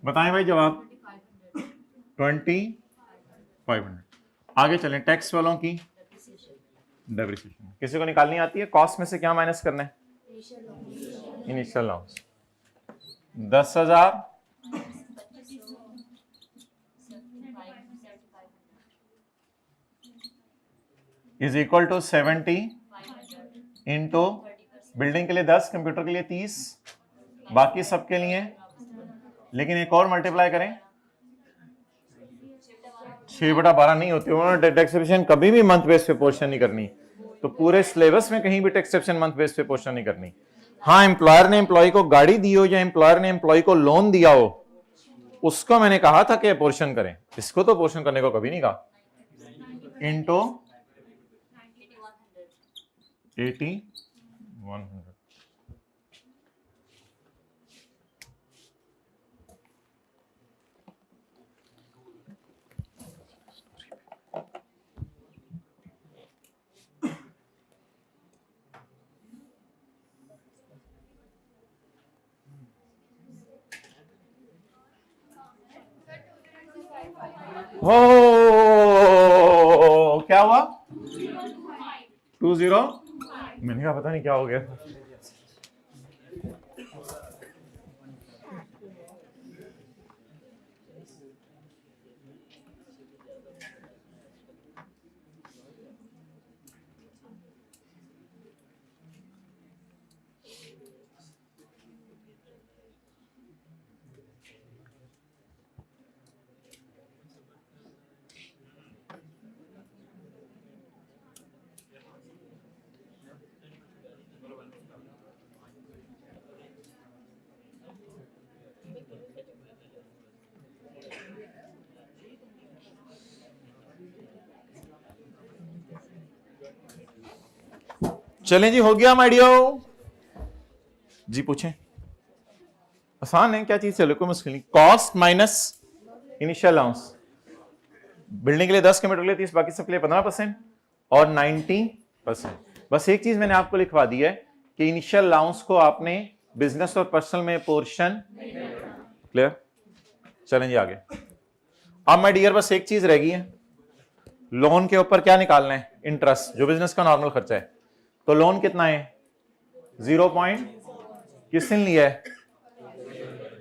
बताएं भाई जवाब। 2500। आगे चलें, टैक्स वालों की डेप्रिसिएशन किसी को निकालनी आती है? कॉस्ट में से क्या माइनस करना है? Initial allowance 10,000 is equal to 70 into building के लिए 10, कंप्यूटर के लिए 30, बाकी सबके लिए, लेकिन एक और मल्टीप्लाई करें 6/12 नहीं होती। उन्होंने टैक्सेशन कभी भी मंथ बेस पे पोर्शन नहीं करनी, तो पूरे सिलेबस में कहीं भी टैक्सेशन मंथ बेस पे पोर्शन नहीं करनी। हाँ, एम्प्लॉयर ने एम्प्लॉय को गाड़ी दी हो या एम्प्लॉयर ने एम्प्लॉय को लोन दिया हो, उसको मैंने कहा था कि पोर्शन करें, इसको तो पोर्शन करने को कभी नहीं कहा। इंटू 80/100। हो क्या हुआ? 20। मैंने कहा पता नहीं क्या हो गया। चलें जी, हो गया माय डियर जी, पूछें। आसान है, क्या चीज चलो, कोई मुश्किल नहीं। Cost minus initial allowance, building के लिए 10, कंप्यूटर के लिए 30, बाकी सबके लिए 15% और 90%। बस एक चीज मैंने आपको लिखवा दी है कि इनिशियल अलाउंस को आपने बिजनेस और पर्सनल में पोर्शन, क्लियर। चलें जी आगे। अब माय डियर बस एक चीज रह गई है, लोन के ऊपर क्या निकालना है? इंटरेस्ट, जो बिजनेस का नॉर्मल खर्चा है। तो लोन कितना है? 0. किसने लिया है?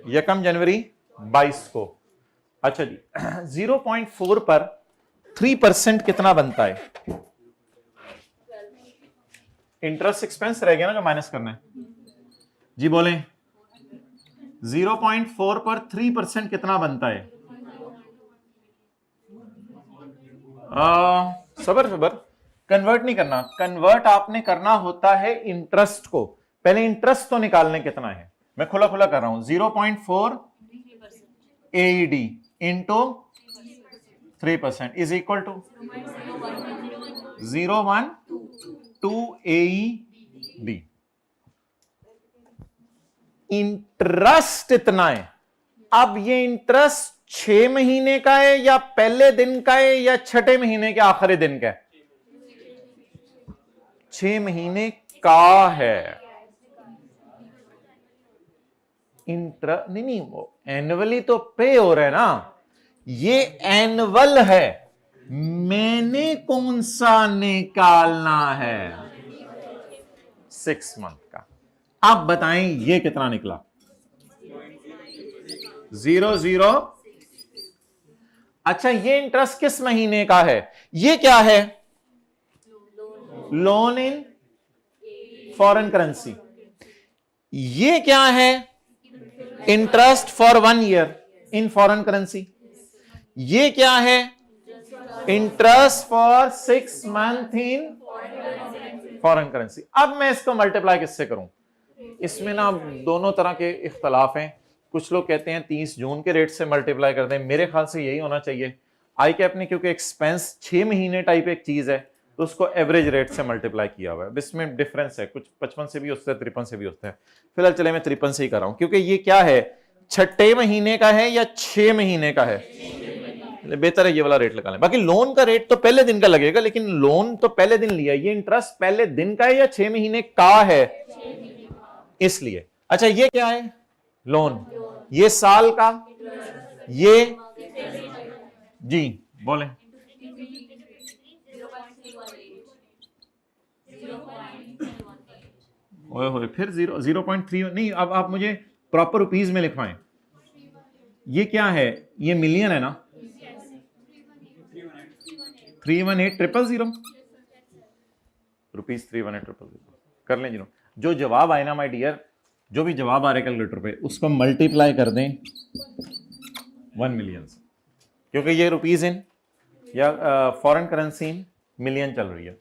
यकम जनवरी 22 को। अच्छा जी 0.4 पर 3% कितना बनता है? इंटरेस्ट एक्सपेंस रह गया ना जो माइनस करना है। जी बोलें 0.4 पर 3% कितना बनता है? सबर सबर, कन्वर्ट नहीं करना, कन्वर्ट आपने करना होता है इंटरेस्ट को। पहले इंटरेस्ट तो निकालने कितना है, मैं खुला खुला कर रहा हूं। 0.4 AED into 3% is equal to 0.12 AED. Interest इतना है। अब ये इंटरेस्ट 6 महीने का है या पहले दिन का है या छठे महीने के आखिरी दिन का है? 6 महीने का है। नहीं वो एनुअली तो पे हो रहा है ना, ये एनुअल है। मैंने कौन सा निकालना है? 6 मंथ का। अब बताएं ये कितना निकला? 0.0। अच्छा ये इंटरेस्ट किस महीने का है? ये क्या है? Loan in foreign currency. ये क्या है? Interest for 1 year in foreign currency. ये क्या है? Interest for 6 month in foreign currency. अब मैं इसको मल्टीप्लाई किससे करूं? इसमें ना दोनों तरह के इख्तलाफ हैं। कुछ लोग कहते हैं 30 जून के रेट से मल्टीप्लाई कर दें, मेरे ख्याल से यही होना चाहिए। आई कैप ने क्योंकि एक्सपेंस 6 महीने टाइप एक चीज है तो उसको एवरेज रेट से मल्टीप्लाई किया हुआ है। इसमें डिफरेंस है, कुछ 55 से भी होता है, 53 से भी होता है। फिलहाल चले मैं 53 से ही कर रहा हूं क्योंकि ये क्या है, छठे महीने का है या 6 महीने का है? बेहतर है ये वाला रेट लगा लें। बाकी लोन का रेट तो पहले दिन का लगेगा, लेकिन लोन तो पहले दिन लिया, ये इंटरेस्ट पहले दिन का है या 6 महीने का है, इसलिए। अच्छा ये क्या है? लोन। ये साल का, ये जी बोलें। ओए होए फिर 0.3 नहीं। अब आप मुझे प्रॉपर रुपीज में लिखवाएं। ये क्या है? ये मिलियन है ना? 318,000 रुपीज 318,000 कर लें जी। जो जवाब आए ना माय डियर, जो भी जवाब आ रहे कैलकुलेटर पे उसको मल्टीप्लाई कर दें 1 मिलियन से, क्योंकि ये रुपीज इन या फॉरेन करेंसी इन मिलियन चल रही है।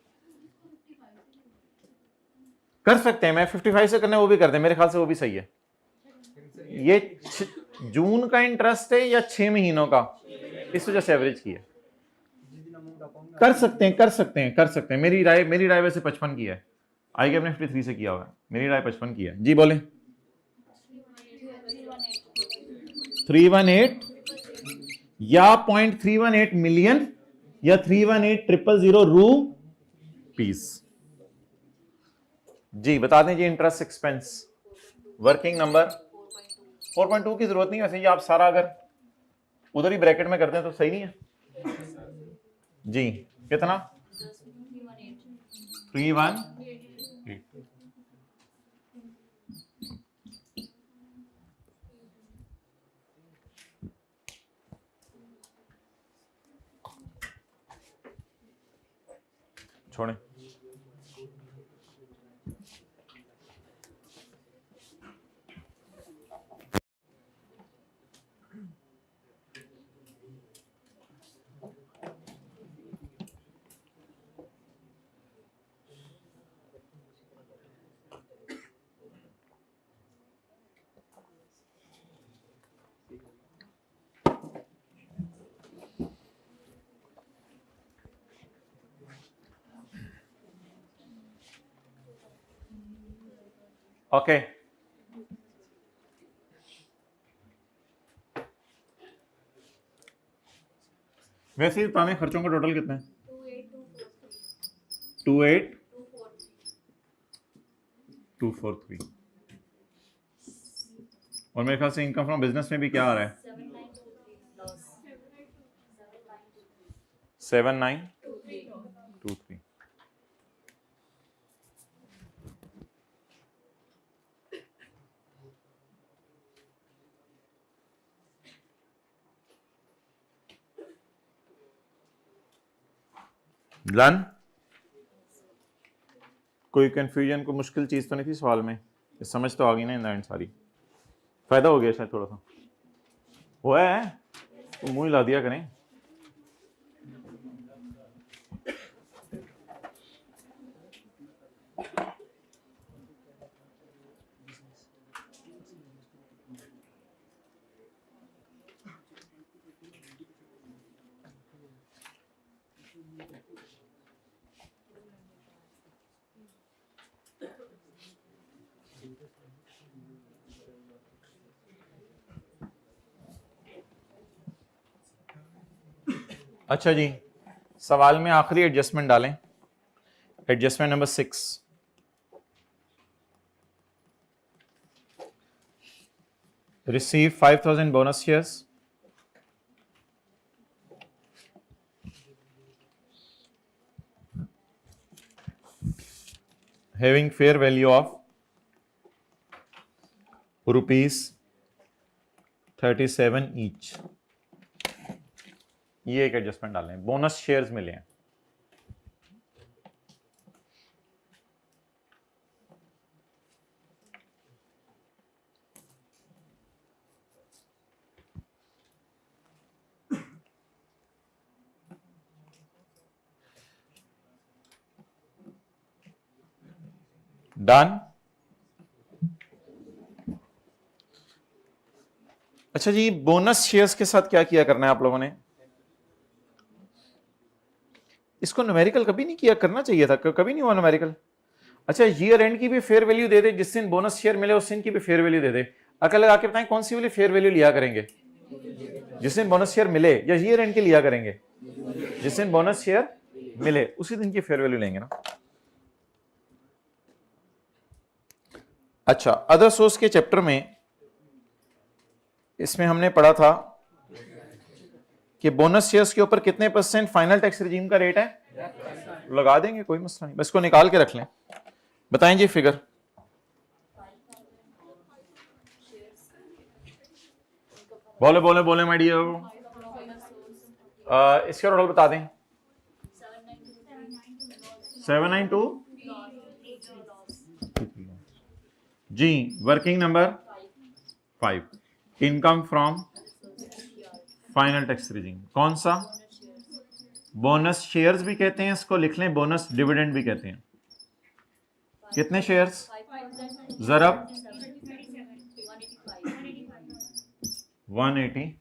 कर सकते हैं, मैं 55 से करने वो भी कर दें, मेरे ख्याल से वो भी सही है। ये जून का इंटरेस्ट है या 6 महीनों का, इस वजह से एवरेज की है। कर सकते हैं कर सकते हैं कर सकते हैं। मेरी राय वैसे 55 की है। आई के अपने 53 से किया हुआ है, मेरी राय 55 की है। जी बोले 318 या 0.318 मिलियन या 318,000 रुपीस। जी बता दें जी। इंटरेस्ट एक्सपेंस वर्किंग नंबर 4.2 की जरूरत नहीं है वैसे, ये आप सारा अगर उधर ही ब्रैकेट में करते हैं तो सही नहीं है जी। कितना? 318। छोड़ें। ओके वैसे पुराने खर्चों का टोटल कितना है? 28,243। और मेरे ख्याल से इनकम फ्रॉम बिजनेस में भी क्या आ रहा है? 7923। डन। कोई कंफ्यूजन, कोई मुश्किल चीज तो नहीं थी सवाल में? समझ तो आ गई ना इन द एंड सारी? फायदा हो गया शायद थोड़ा सा? हुआ है तो मुंह हिला दिया करें। अच्छा जी, सवाल में आखिरी एडजस्टमेंट डालें, adjustment number 6। Receive 5000 bonus shares, having fair value of ₹37 each. ये एक एडजस्टमेंट डालें, बोनस शेयर्स मिले हैं। डन। अच्छा जी, बोनस शेयर्स के साथ क्या किया करना है आप लोगों ने? इसको न्यूमेरिकल कभी नहीं किया, करना चाहिए था, कभी नहीं हुआ न्यूमेरिकल। अच्छा, ईयर एंड की भी फेयर वैल्यू दे दे, जिस दिन बोनस शेयर मिले उस दिन की भी फेयर वैल्यू दे दे। अकल लगा के बताएं कौन सी वाली फेयर वैल्यू लिया करेंगे? जिस दिन बोनस शेयर मिले, या ईयर एंड की लिया करेंगे? जिस दिन बोनस शेयर मिले उसी दिन की फेयर वैल्यू लेंगे ना। अच्छा, अदर सोर्स के चैप्टर में इसमें हमने पढ़ा था कि बोनस शेयर्स के ऊपर कितने % फाइनल टैक्स रिजीम का रेट है? लगा देंगे, कोई मसला नहीं, बस को निकाल के रख लें। बताएं जी फिगर। बोले बोले बोले माय डियर। इसका टोटल बता दें। 792 जी। Working number 5, income from final tax regime. कौन सा? बोनस शेयर्स भी कहते हैं इसको, लिख लें बोनस डिविडेंड भी कहते हैं। कितने शेयर्स? जरब 185।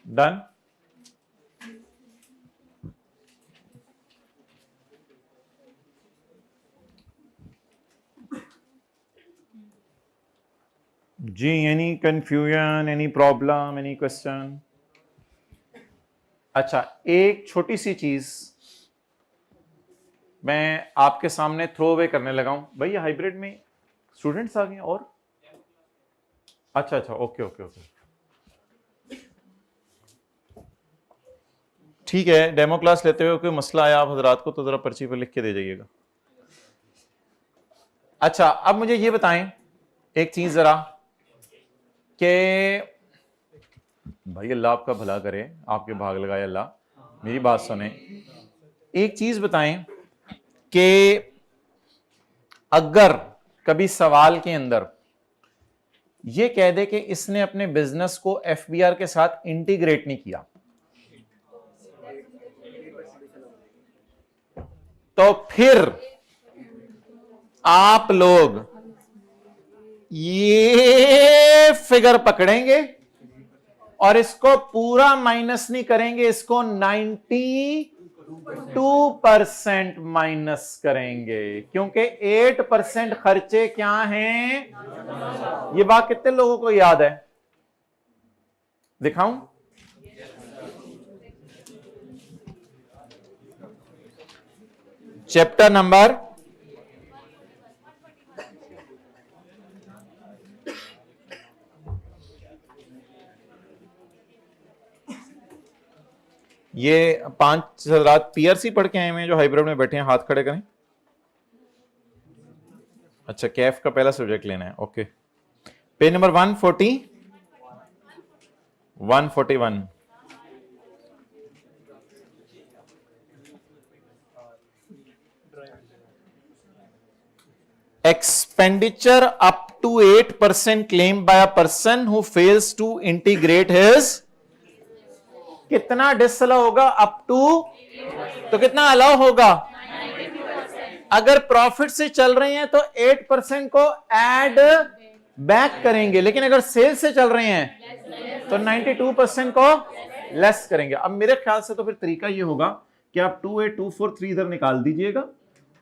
डन। जी, any confusion, any problem, any question? अच्छा, एक छोटी सी चीज मैं आपके सामने थ्रो अवे करने लगा हूं। भैया हाइब्रिड में स्टूडेंट्स आ गए और? अच्छा अच्छा, ओके ओके ओके, ठीक है। डेमो क्लास लेते हुए कोई मसला आया आप हजरात को तो जरा पर्ची पर लिख के दे जाइएगा। अच्छा, अब मुझे ये बताएं एक चीज जरा, कि भाई अल्लाह आपका भला करे, आपके भाग लगाए अल्लाह, मेरी बात सुने। एक चीज बताएं कि अगर कभी सवाल के अंदर ये कह दे कि इसने अपने बिजनेस को एफबीआर के साथ इंटीग्रेट नहीं किया, तो फिर आप लोग ये फिगर पकड़ेंगे और इसको पूरा माइनस नहीं करेंगे, इसको 90 2% माइनस करेंगे, क्योंकि 8% खर्चे क्या हैं। ये बात कितने लोगों को याद है? दिखाऊं? चैप्टर नंबर ये 5 हजरात पीआरसी पढ़ के आए हुए हैं जो हाइब्रिड में बैठे हैं, हाथ खड़े करें। अच्छा, कैफ का पहला सब्जेक्ट लेना है, okay. Page number 141। Expenditure up to 8% claim by a person who fails to integrate his. कितना डिसअलाउ होगा? Up to. तो कितना अलाउ होगा? अगर प्रॉफिट से चल रहे हैं तो 8% को ऐड बैक करेंगे, लेकिन अगर सेल से चल रहे हैं तो 92% को लेस करेंगे। अब मेरे ख्याल से तो फिर तरीका ये होगा कि आप 28243 इधर निकाल दीजिएगा,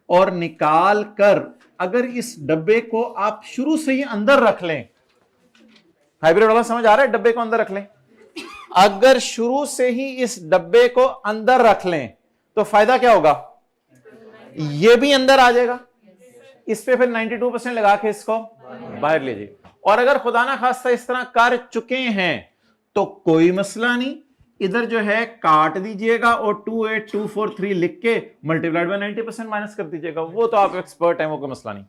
और निकाल कर अगर इस डब्बे को आप शुरू से ही अंदर रख लें। हाइब्रिड वाला समझ आ रहा है? डब्बे को अंदर रख लें। अगर शुरू से ही इस डब्बे को अंदर रख लें तो फायदा क्या होगा? ये भी अंदर आ जाएगा, इस पे फिर 92% लगा के इसको बाहर लीजिए। और अगर खुदा ना खास्ता इस तरह कर चुके हैं तो कोई मसला नहीं, इधर जो है काट दीजिएगा और 28243 लिख के मल्टीप्लाइड बाय 90% माइनस कर दीजिएगा। वो तो आप एक्सपर्ट हैं, वो कोई मसला नहीं।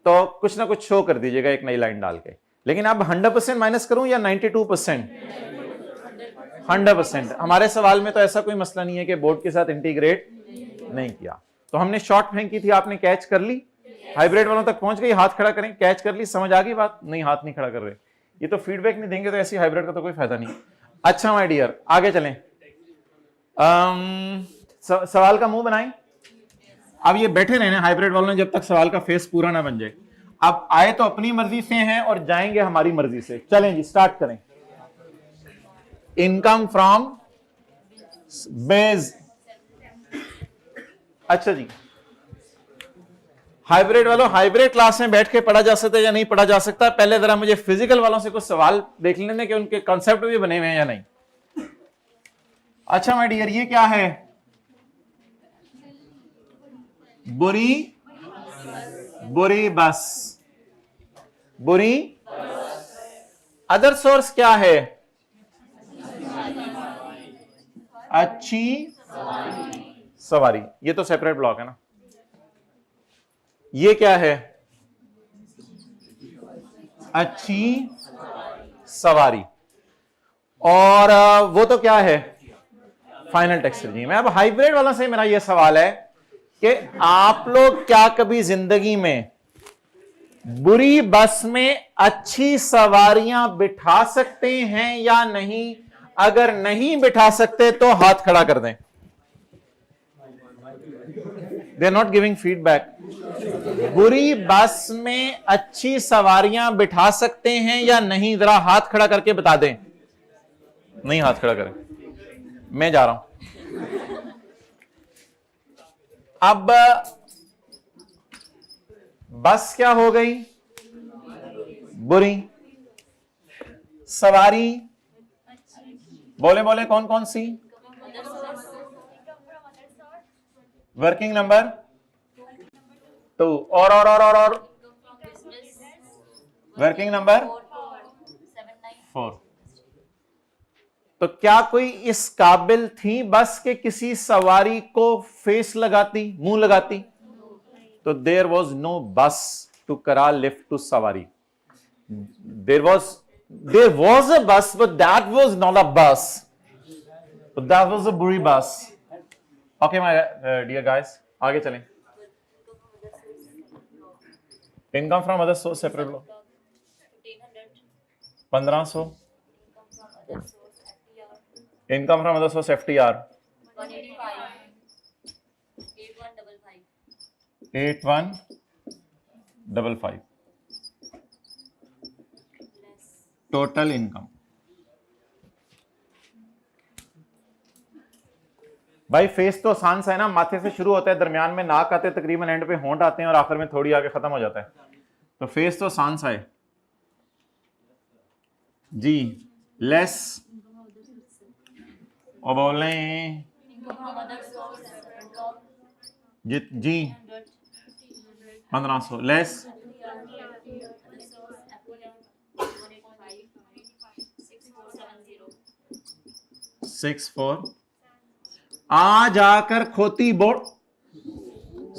तो कुछ ना कुछ शो कर दीजिएगा एक नई लाइन डाल के। लेकिन अब 100% माइनस करूं या 92%? 100%। हमारे सवाल में तो ऐसा कोई मसला नहीं है कि बोर्ड के साथ इंटीग्रेट नहीं किया। तो हमने शॉर्ट फेंकी थी, आपने कैच कर ली, हाइब्रिड वालों तक पहुंच गई। हाथ खड़ा करें, कैच कर ली, समझ आ गई बात? नहीं, हाथ नहीं खड़ा कर रहे। ये तो फीडबैक नहीं देंगे तो ऐसी हाइब्रिड का तो कोई फायदा नहीं। अच्छा माय डियर, आगे चलें। सवाल का मुंह बनाएं। अब ये बैठे रहने हाइब्रिड वालों ने जब तक सवाल का फेस पूरा ना बन जाए। अब आए तो अपनी मर्जी से हैं और जाएंगे हमारी मर्जी से। चलें जी, स्टार्ट करें। Income from base. अच्छा जी, हाइब्रिड वालों, हाइब्रिड क्लास में बैठ के पढ़ा जा सकता है या नहीं पढ़ा जा सकता? पहले जरा मुझे फिजिकल वालों से कुछ सवाल देख लेने कि उनके कॉन्सेप्ट भी बने हुए हैं या नहीं। अच्छा माय डियर, ये क्या है? बुरी बस। बुरी। अदर सोर्स क्या है? अच्छी सवारी। ये तो सेपरेट ब्लॉक है ना। ये क्या है? अच्छी सवारी। और वो तो क्या है? फाइनल टेक्स्ट रेजीम है। अब हाइब्रिड वाला से मेरा यह सवाल है कि आप लोग क्या कभी जिंदगी में बुरी बस में अच्छी सवारियां बिठा सकते हैं या नहीं? अगर नहीं बिठा सकते तो हाथ खड़ा कर दें। They are not giving feedback. बुरी बस में अच्छी सवारियां बिठा सकते हैं या नहीं? जरा हाथ खड़ा करके बता दें। नहीं हाथ खड़ा करें, मैं जा रहा हूं। अब बस क्या हो गई? बुरी। सवारी बोले बोले कौन कौन सी? वर्किंग नंबर 2 और वर्किंग नंबर 4। तो क्या कोई इस काबिल थी बस के किसी सवारी को फेस लगाती, मुंह लगाती? तो देयर वॉज नो बस टू करा लिफ्ट टू सवारी। देयर वॉज अ बस but that was not a बस, दैट वॉज अ बुरी बस। ओके माय डियर गाइस, आगे चलें। Income from other source separate low 1500। Income from other source FTR 8155। Total income भाई face तो आसान सा है ना, माथे से शुरू होता है, दरमियान में नाक आते हैं, तकरीबन एंड पे होंठ आते हैं और आखिर में थोड़ी आगे खत्म हो जाता है। तो फेस तो आसान सा है जी। लेस और बोले जी 1500 लेस 64 आ जाकर खोती बोर्ड।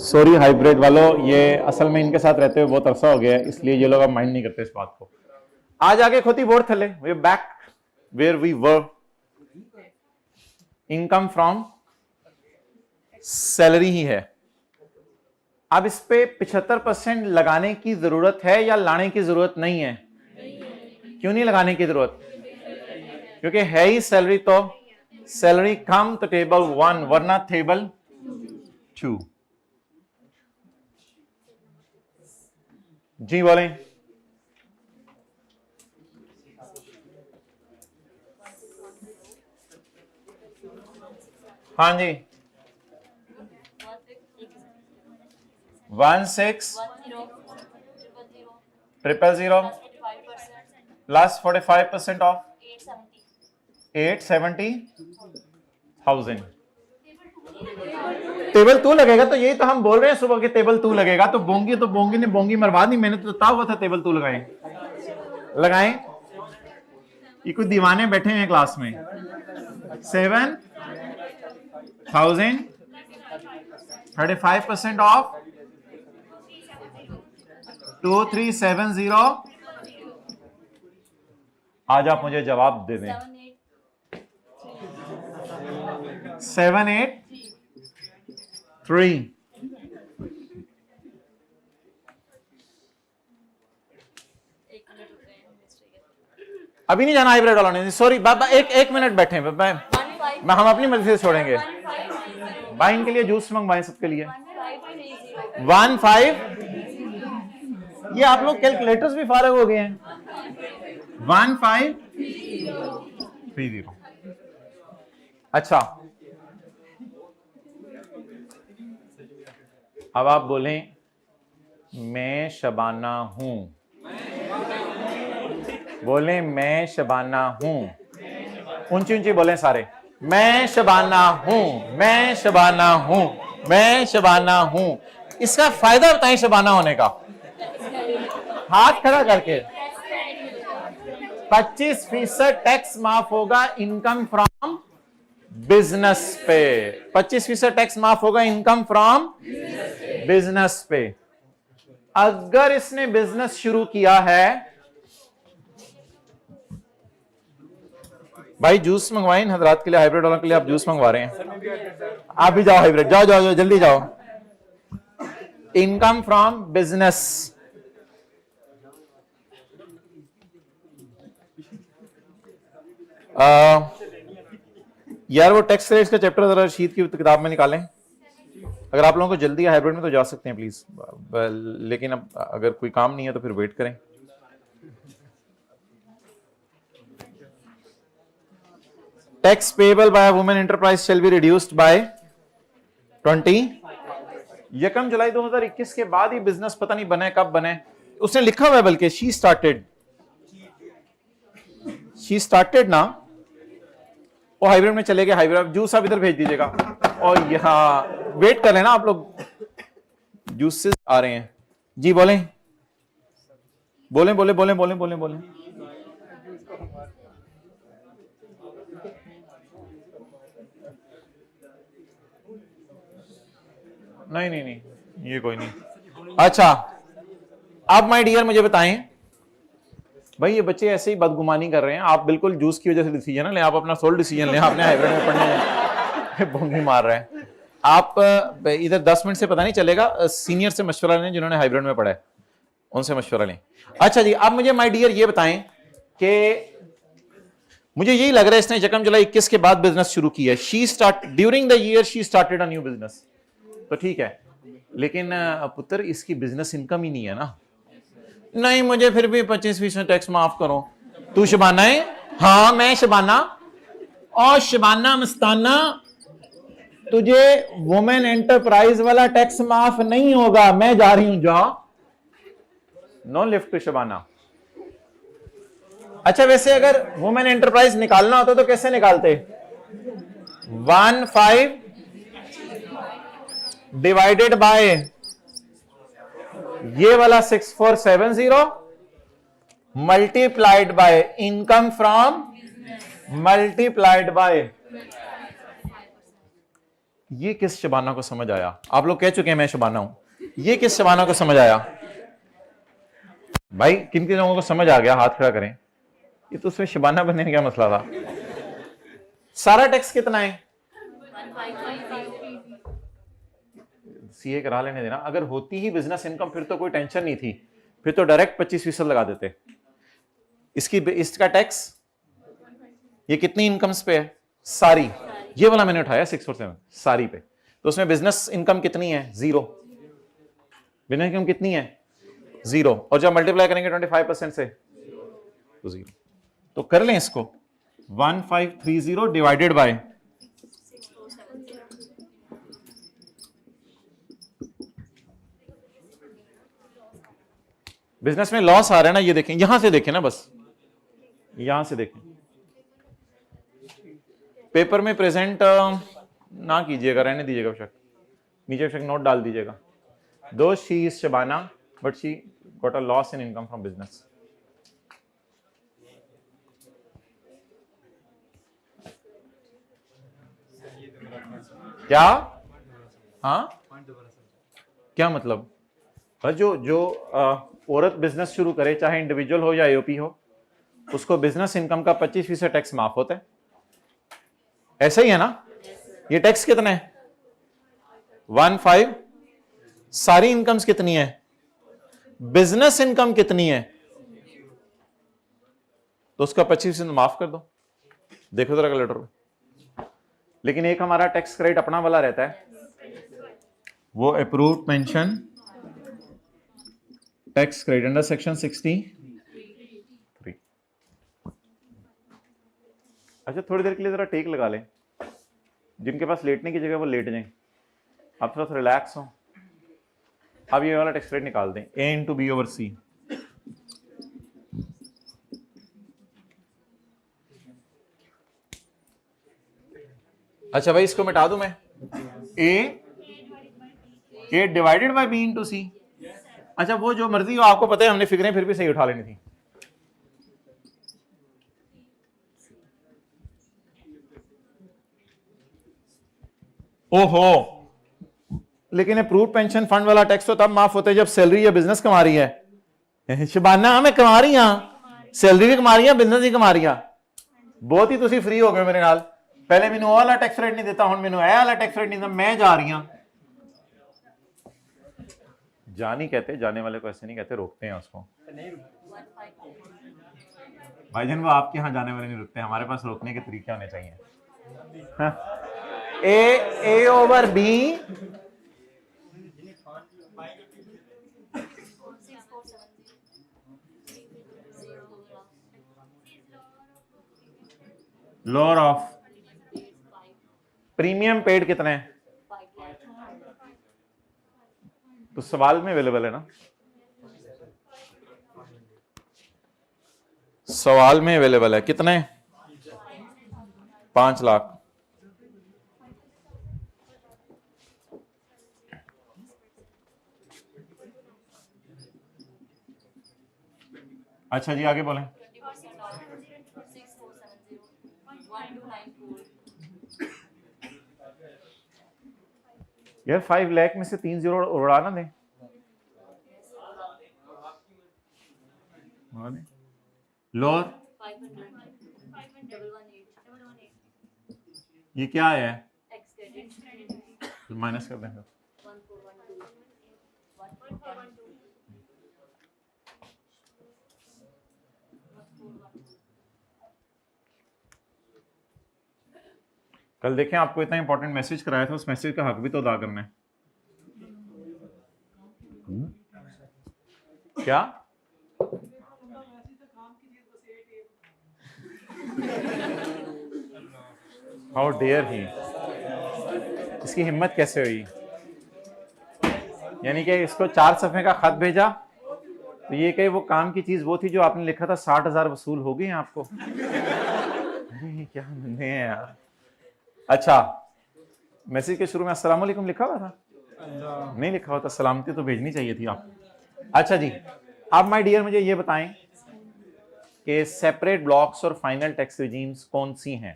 सॉरी हाइब्रिड वालों, ये असल में इनके साथ रहते हुए बहुत अरसा हो गया है, इसलिए ये लोग अब माइंड नहीं करते इस बात को। आ जाके खोती बोर्ड थले, we back where we were. Income from salary ही है। अब इस पे 75% लगाने की जरूरत है या लाने की जरूरत नहीं है? क्यों नहीं लगाने की जरूरत? क्योंकि है ही सैलरी, तो सैलरी कम तो टेबल 1 वरना टेबल 2। जी बोलें। हाँ जी 160000 प्लस 45% ऑफ 870,000। टेबल 2 लगेगा, तो यही तो हम बोल रहे हैं सुबह के टेबल 2 लगेगा। तो बोंगी ने बोंगी मरवा दी, मैंने तो हुआ था टेबल 2 लगाएं। ये कुछ दीवाने बैठे हैं क्लास में। 7,000 35% ऑफ 2370। आज आप मुझे जवाब दे दें। 783। अभी नहीं जाना हाइब्रिड वालों ने, सॉरी बाबा, एक मिनट बैठे हम अपनी मर्जी से छोड़ेंगे। भाई इनके लिए जूस मंगवाएं सबके लिए। 15। ये आप लोग कैलकुलेटर्स भी फारग हो गए हैं। 1530। अच्छा अब आप बोलें मैं शबाना हूं। बोलें मैं शबाना हूं, ऊंची ऊंची बोलें सारे। मैं शबाना हूं, मैं शबाना हूं, मैं शबाना हूं। इसका फायदा बताएं शबाना होने का, हाथ खड़ा करके। 25% टैक्स माफ होगा इनकम फ्रॉम बिजनेस पे। 25% टैक्स माफ होगा इनकम फ्रॉम बिजनेस पे। अगर इसने बिजनेस शुरू किया है, भाई जूस मंगवाएं हजरात के लिए, हाइब्रिड वालों के लिए आप जूस मंगवा रहे हैं। आप भी जाओ हाइब्रिड, जाओ जाओ जाओ जल्दी जाओ। इनकम फ्रॉम बिजनेस, यार वो टैक्स क्रेडिट्स का चैप्टर जरा शीट की किताब में निकालें। अगर आप लोगों को जल्दी है हाइब्रिड में तो जा सकते हैं प्लीज, लेकिन अब अगर कोई काम नहीं है तो फिर वेट करें। Tax payable by women enterprise shall be reduced by 20। 1 जुलाई 2021 के बाद ही बिजनेस पता नहीं बने कब बने, उसने लिखा हुआ है बल्कि शी स्टार्टेड ना। वो हाइब्रिड में चले गए। हाइब्रिड जूस आप इधर भेज दीजिएगा, और यहाँ वेट कर लेना आप लोग, जूसेस आ रहे हैं। जी बोलें बोलें बोलें बोलें बोलें बोलें बोलें। नहीं नहीं नहीं ये कोई नहीं। अच्छा अब माय डियर मुझे बताएं, भाई ये बच्चे ऐसे ही बदगुमानी कर रहे हैं, आप बिल्कुल जूस की वजह से डिसीजन लें, आप अपना सोल डिसीजन लें। आपने हाइब्रिड में पढ़ने में बोंगी मार रहे हैं आप। इधर 10 मिनट से पता नहीं चलेगा, सीनियर से मशवरा लें जिन्होंने हाइब्रिड में पढ़ा है, उनसे मशवरा लें। अच्छा जी अब मुझे माय डियर ये बताएं कि मुझे यही लग रहा है इसने 1 जुलाई 21 के बाद बिजनेस शुरू किया है। During the year she started a new business, तो ठीक है, लेकिन पुत्र इसकी बिजनेस इनकम ही नहीं है ना। नहीं मुझे फिर भी 25% टैक्स माफ करो। तू शबाना है? हाँ मैं शबाना, और शबाना मस्ताना तुझे वुमेन एंटरप्राइज वाला टैक्स माफ नहीं होगा, मैं जा रही हूं, जाओ। No lift to Shabana. अच्छा, वैसे अगर वुमेन एंटरप्राइज निकालना होता तो कैसे निकालते? 1/5 डिवाइडेड बाय ये वाला 6470 multiplied by income from multiplied by. ये किस शबाना को समझ आया? आप लोग कह चुके हैं मैं शबाना हूं, ये किस शबाना को समझ आया भाई? किन किन लोगों को समझ आ गया हाथ खड़ा करें। ये तो उसमें शबाना बनने का क्या मसला था? सारा टैक्स कितना है? सीए करा लेने देना। अगर होती ही बिजनेस इनकम फिर तो कोई टेंशन नहीं थी, फिर तो डायरेक्ट 25% लगा देते। इसका टैक्स ये कितनी इनकम्स पे है? सारी। ये वाला मैंने उठाया 647 सारी पे। तो उसमें बिजनेस इनकम कितनी है? 0। बिजनेस इनकम कितनी है? 0। और जब मल्टीप्लाई करेंगे 25% से तो 0। तो कर लें इसको 1530 डिवाइडेड बाय बिजनेस में लॉस आ रहा है ना, ये देखें, यहां से देखें ना, बस यहां से देखें। पेपर में प्रेजेंट ना कीजिएगा, रहने दीजिएगा, बेशक नीचे बेशक नोट डाल दीजिएगा। दो she is Shabana but she got a loss in income from business. क्या? हाँ, क्या मतलब? जो औरत बिजनेस शुरू करे, चाहे इंडिविजुअल हो या एओपी हो, उसको बिजनेस इनकम का 25% टैक्स माफ होता है। ऐसा ही है ना? ये टैक्स कितना है? 1/5। सारी इनकम्स कितनी है? बिजनेस इनकम कितनी है? तो उसका 25% माफ कर दो। देखो जरा कैलकुलेटर में। लेकिन एक हमारा टैक्स क्रेडिट अपना वाला रहता है, वो approved pension tax credit under section 63। अच्छा, थोड़ी देर के लिए जरा टेक लगा लें। जिनके पास लेटने की जगह वो लेट जाएं, आप थोड़ा सा रिलैक्स हो। अब ये वाला टैक्स क्रेडिट निकाल दें, A इंटू बी ओवर सी। अच्छा भाई, इसको मिटा दूं मैं, ए डिवाइडेड बाय बी इंटू सी। अच्छा, वो जो मर्जी हो, आपको पता है हमने फिक्रें फिर भी सही उठा लेनी थी। ओहो, लेकिन अप्रूव्ड पेंशन फंड वाला टैक्स तो तब माफ होता है जब सैलरी या बिजनेस कमा रही है। शबाना, मैं कमा रही हां, सैलरी भी कमा रही है, बिजनेस भी कमा रही है। बहुत ही तुसी फ्री हो गए मेरे नाल। पहले मैनू वाला टैक्स रेट नहीं देता, हुण मैनू ए वाला टैक्स रेट नहीं देता, मैं जा रही हूं। जा नहीं कहते, जाने वाले को ऐसे नहीं कहते, रोकते हैं उसको। भाईजान, वो आपके यहाँ जाने वाले नहीं रुकते, हमारे पास रोकने के तरीके होने चाहिए। A over B lower of premium paid कितने हैं? तो सवाल में अवेलेबल है ना, सवाल में अवेलेबल है। कितने? 5 लाख। अच्छा जी, आगे बोलें। यार 5 लाख में से 3 जीरो उड़ा ना दें। लोअर ये क्या है? माइनस कर दें। कल देखें, आपको इतना इंपॉर्टेंट मैसेज कराया था, उस मैसेज का हक भी तो अदा करना है। क्या? How dare he. इसकी हिम्मत कैसे हुई? यानी कि इसको 4 सफ़े का खत भेजा तो ये कहीं वो काम की चीज वो थी जो आपने लिखा था 60,000 वसूल हो गए आपको। अरे क्या बंदे हैं यार। अच्छा, मैसेज के शुरू में अस्सलाम वालेकुम लिखा हुआ था? नहीं लिखा हुआ था, सलामती तो भेजनी चाहिए थी आपको। अच्छा जी, अब माय डियर मुझे ये बताएं कि सेपरेट ब्लॉक्स और फाइनल टैक्स रिजीम्स कौन सी हैं?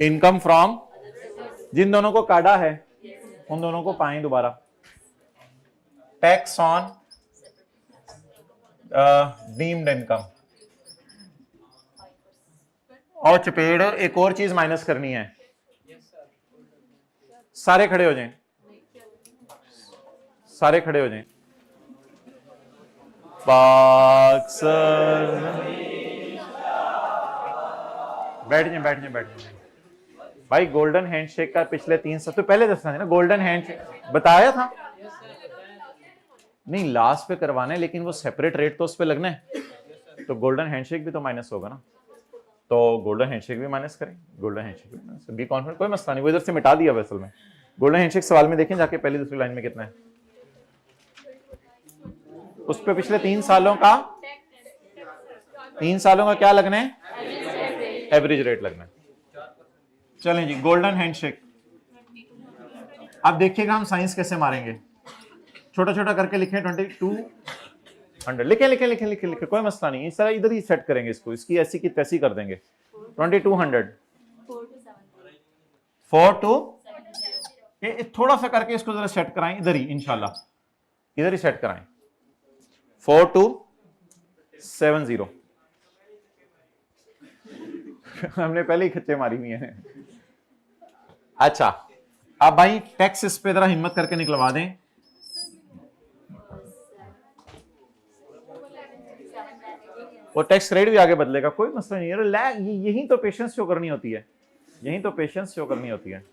इनकम फ्रॉम, जिन दोनों को काटा है उन दोनों को पाएं दोबारा। Tax on deemed income. और चपेड़ एक और चीज माइनस करनी है। सारे खड़े हो जाएं, सारे खड़े हो जाएं। बैठ जाएं, बैठ जाएं, बैठ जाएं। भाई गोल्डन हैंडशेक का पिछले 3 सप्ताह पहले दसना है ना, गोल्डन हैंडशेक बताया था। नहीं लास्ट पे करवाना है, लेकिन वो सेपरेट रेट तो उस पे लगना है, तो गोल्डन हैंडशेक भी तो माइनस होगा ना, तो गोल्डन हैंडशेक भी माइनस करें, गोल्डन हैंडशेक भी माइनस, बी कॉन्फिडेंट, कोई मसला नहीं, वो इधर से मिटा दिया असल में। गोल्डन हैंडशेक सवाल में देखें जाके पहली दूसरी लाइन में कितना है, उस पे पिछले 3 सालों का, 3 सालों का क्या लगना है, एवरेज रेट लगना है। चलें जी, गोल्डन हैंडशेक। अब देखिएगा हम साइंस कैसे मारेंगे, छोटा छोटा करके लिखें 2200, लिखे लिखे लिखे लिखे लिखे, कोई मसला नहीं, इस तरह इधर ही सेट करेंगे इसको, इसकी ऐसी की तैसी कर देंगे। 2200 4 to, ये थोड़ा सा करके इसको जरा सेट कराएं इधर ही, इंशाल्लाह इधर ही सेट कराएं। 4270 हमने पहले ही खच्चे मारी हुई है। अच्छा, अब भाई टैक्स इस पे जरा हिम्मत करके निकलवा दें। और टैक्स रेट भी आगे बदलेगा, कोई मसला नहीं है, यही तो पेशेंस शो करनी होती है, यही तो पेशेंस शो करनी होती है,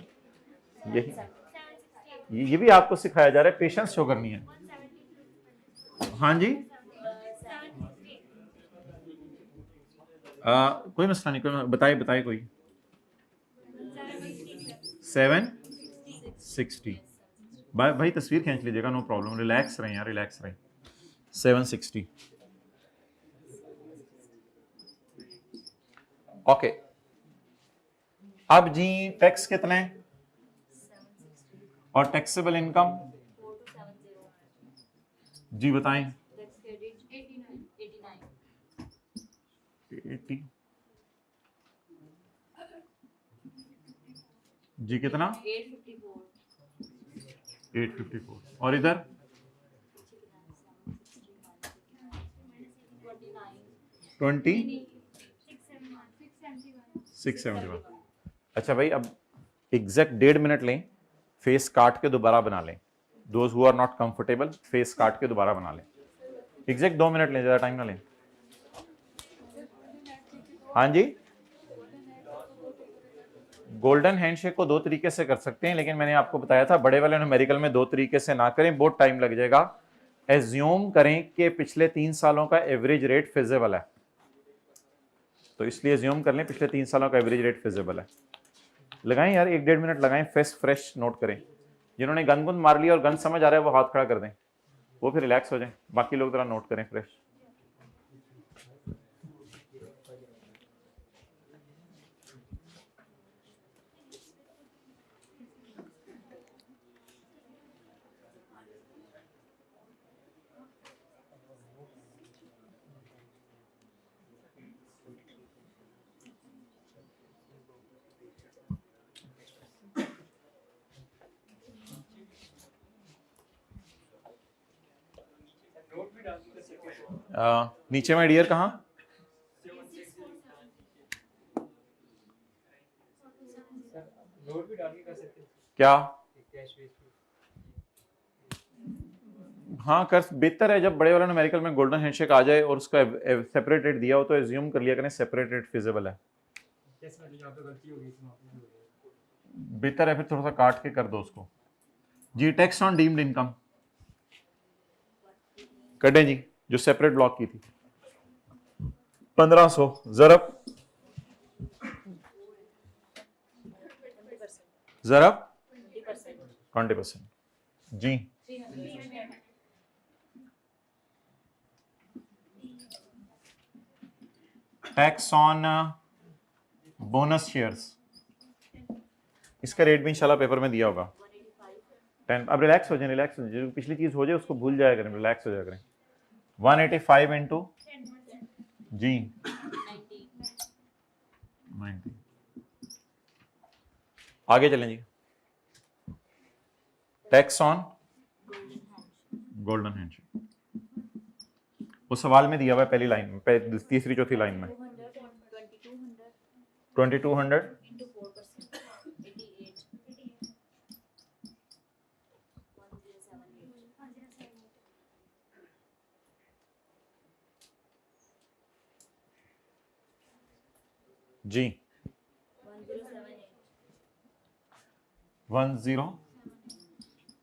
यही ये भी आपको सिखाया जा रहा है, पेशेंस शो करनी है। हाँ जी, कोई मसला नहीं, कोई बताए बताए कोई। 760 भाई तस्वीर खींच लीजिएगा, नो प्रॉब्लम, रिलैक्स रहें यार, रिलैक्स रहें। 760 ओके। अब जी टैक्स कितना है और टैक्सेबल इनकम जी बताएं। 80 जी कितना, 854 और इधर 671। अच्छा भाई, अब एग्जैक्ट 1.5 मिनट लें, फेस काट के दोबारा बना लें, those who are not comfortable face काट के दोबारा बना लें, एग्जैक्ट 2 मिनट लें, ज्यादा टाइम ना लें। हाँ जी, गोल्डन हैंडशेक को 2 तरीके से कर सकते हैं, लेकिन मैंने आपको बताया था बड़े वाले न्यूमेरिकल में 2 तरीके से ना करें, बहुत टाइम लग जाएगा। एज्यूम करें कि पिछले 3 सालों का एवरेज रेट फिजिबल है, तो इसलिए एज्यूम कर लें पिछले 3 सालों का एवरेज रेट फिजिबल है। लगाएं यार 1-1.5 मिनट लगाएं, फ्रेश नोट करें। जिन्होंने गन गुन मार लिया और गन समझ आ रहा है वो हाथ खड़ा कर दें, वो फिर रिलैक्स हो जाए, बाकी लोग जरा नोट करें फ्रेश। नीचे में डियर कहाँ, क्या, हाँ कर बेहतर है जब बड़े वाला न्यूमेरिकल में गोल्डन हैंडशेक आ जाए और उसका सेपरेट रेट दिया हो तो एज्यूम कर लिया करें सेपरेट रेट फिजिबल है, बेहतर है, फिर थोड़ा सा काट के कर दो उसको। जी टैक्स ऑन डीम्ड इनकम कटें जी, जो सेपरेट ब्लॉक की थी 1500 जरब जरा 20%। जी टैक्स ऑन बोनस शेयर्स, इसका रेट भी इंशाल्लाह पेपर में दिया होगा 10। अब रिलैक्स हो जाए, रिलैक्स हो जाए, जो पिछली चीज हो जाए उसको भूल जाया करें, रिलैक्स हो जाया करें। 185 इंटू जी 90। आगे चलें जी। टैक्स ऑन गोल्डन हैंडशेक, वो सवाल में दिया हुआ है पहली लाइन में, तीसरी चौथी लाइन में 2200 जी 10।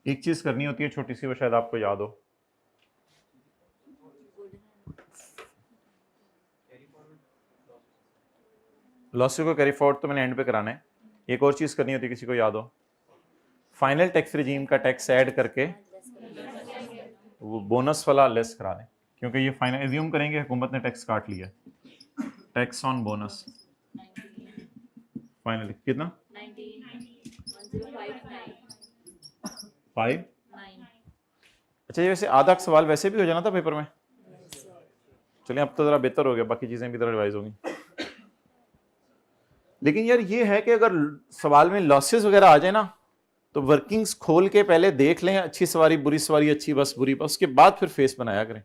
एक चीज करनी होती है छोटी सी, वो शायद आपको याद हो, लॉसेस को कैरी फॉरवर्ड तो मैंने एंड पे कराना है। एक और चीज करनी होती है, किसी को याद हो, फाइनल टैक्स रिजीम का टैक्स ऐड करके वो बोनस वाला लेस करा दें, क्योंकि ये फाइनल एज्यूम करेंगे हुकूमत ने टैक्स काट लिया। टैक्स ऑन बोनस फाइनली कितना 5। अच्छा, ये वैसे आधा सवाल वैसे भी हो जाना था पेपर में। चलिए अब तो जरा बेहतर हो गया, बाकी चीजें भी जरा रिवाइज होंगी। लेकिन यार ये है कि अगर सवाल में लॉसेस वगैरह आ जाए ना, तो वर्किंग्स खोल के पहले देख लें, अच्छी सवारी बुरी सवारी, अच्छी बस बुरी बस, उसके बाद फिर फेस बनाया करें।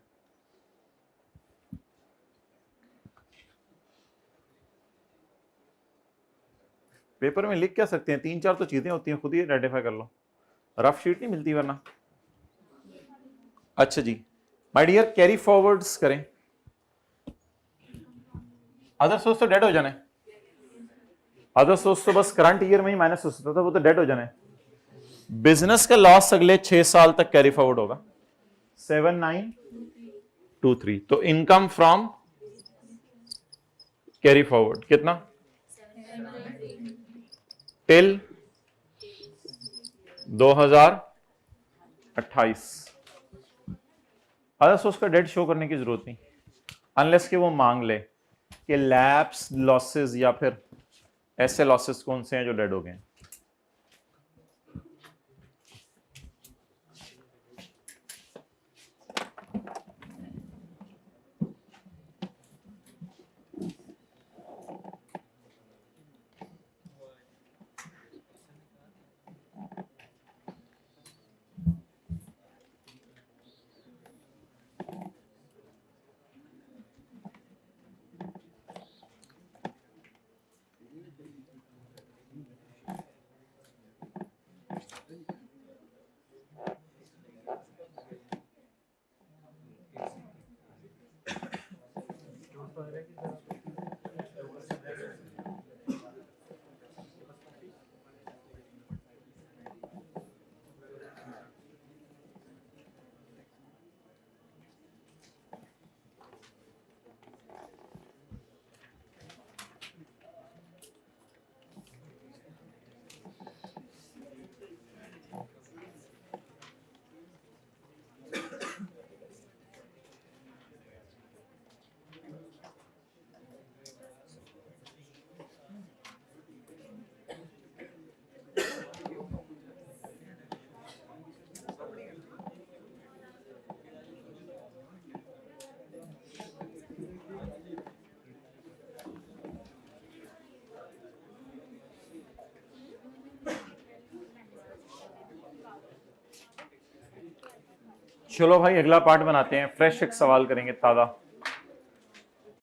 पेपर में लिख क्या सकते हैं, 3-4 तो चीजें होती हैं, खुद ही आइडेंटिफाई कर लो, रफ शीट नहीं मिलती वरना। अच्छा जी, माय डियर कैरी फॉरवर्ड्स करें। अदर सोर्स तो डेड हो जाना है, अदर सोर्स तो बस करंट ईयर में ही माइनस हो सकता था, वो तो डेड हो जाना है। बिजनेस का लॉस अगले 6 साल तक कैरी फॉरवर्ड होगा 7923। तो इनकम फ्रॉम कैरी फॉरवर्ड कितना टिल 2028। अदर सोर्स का डेट शो करने की जरूरत नहीं, अनलेस कि वो मांग ले कि लैप्स लॉसेस या फिर ऐसे लॉसेस कौन से हैं जो डेड हो गए हैं। चलो भाई अगला पार्ट बनाते हैं, फ्रेश एक सवाल करेंगे ताज़ा।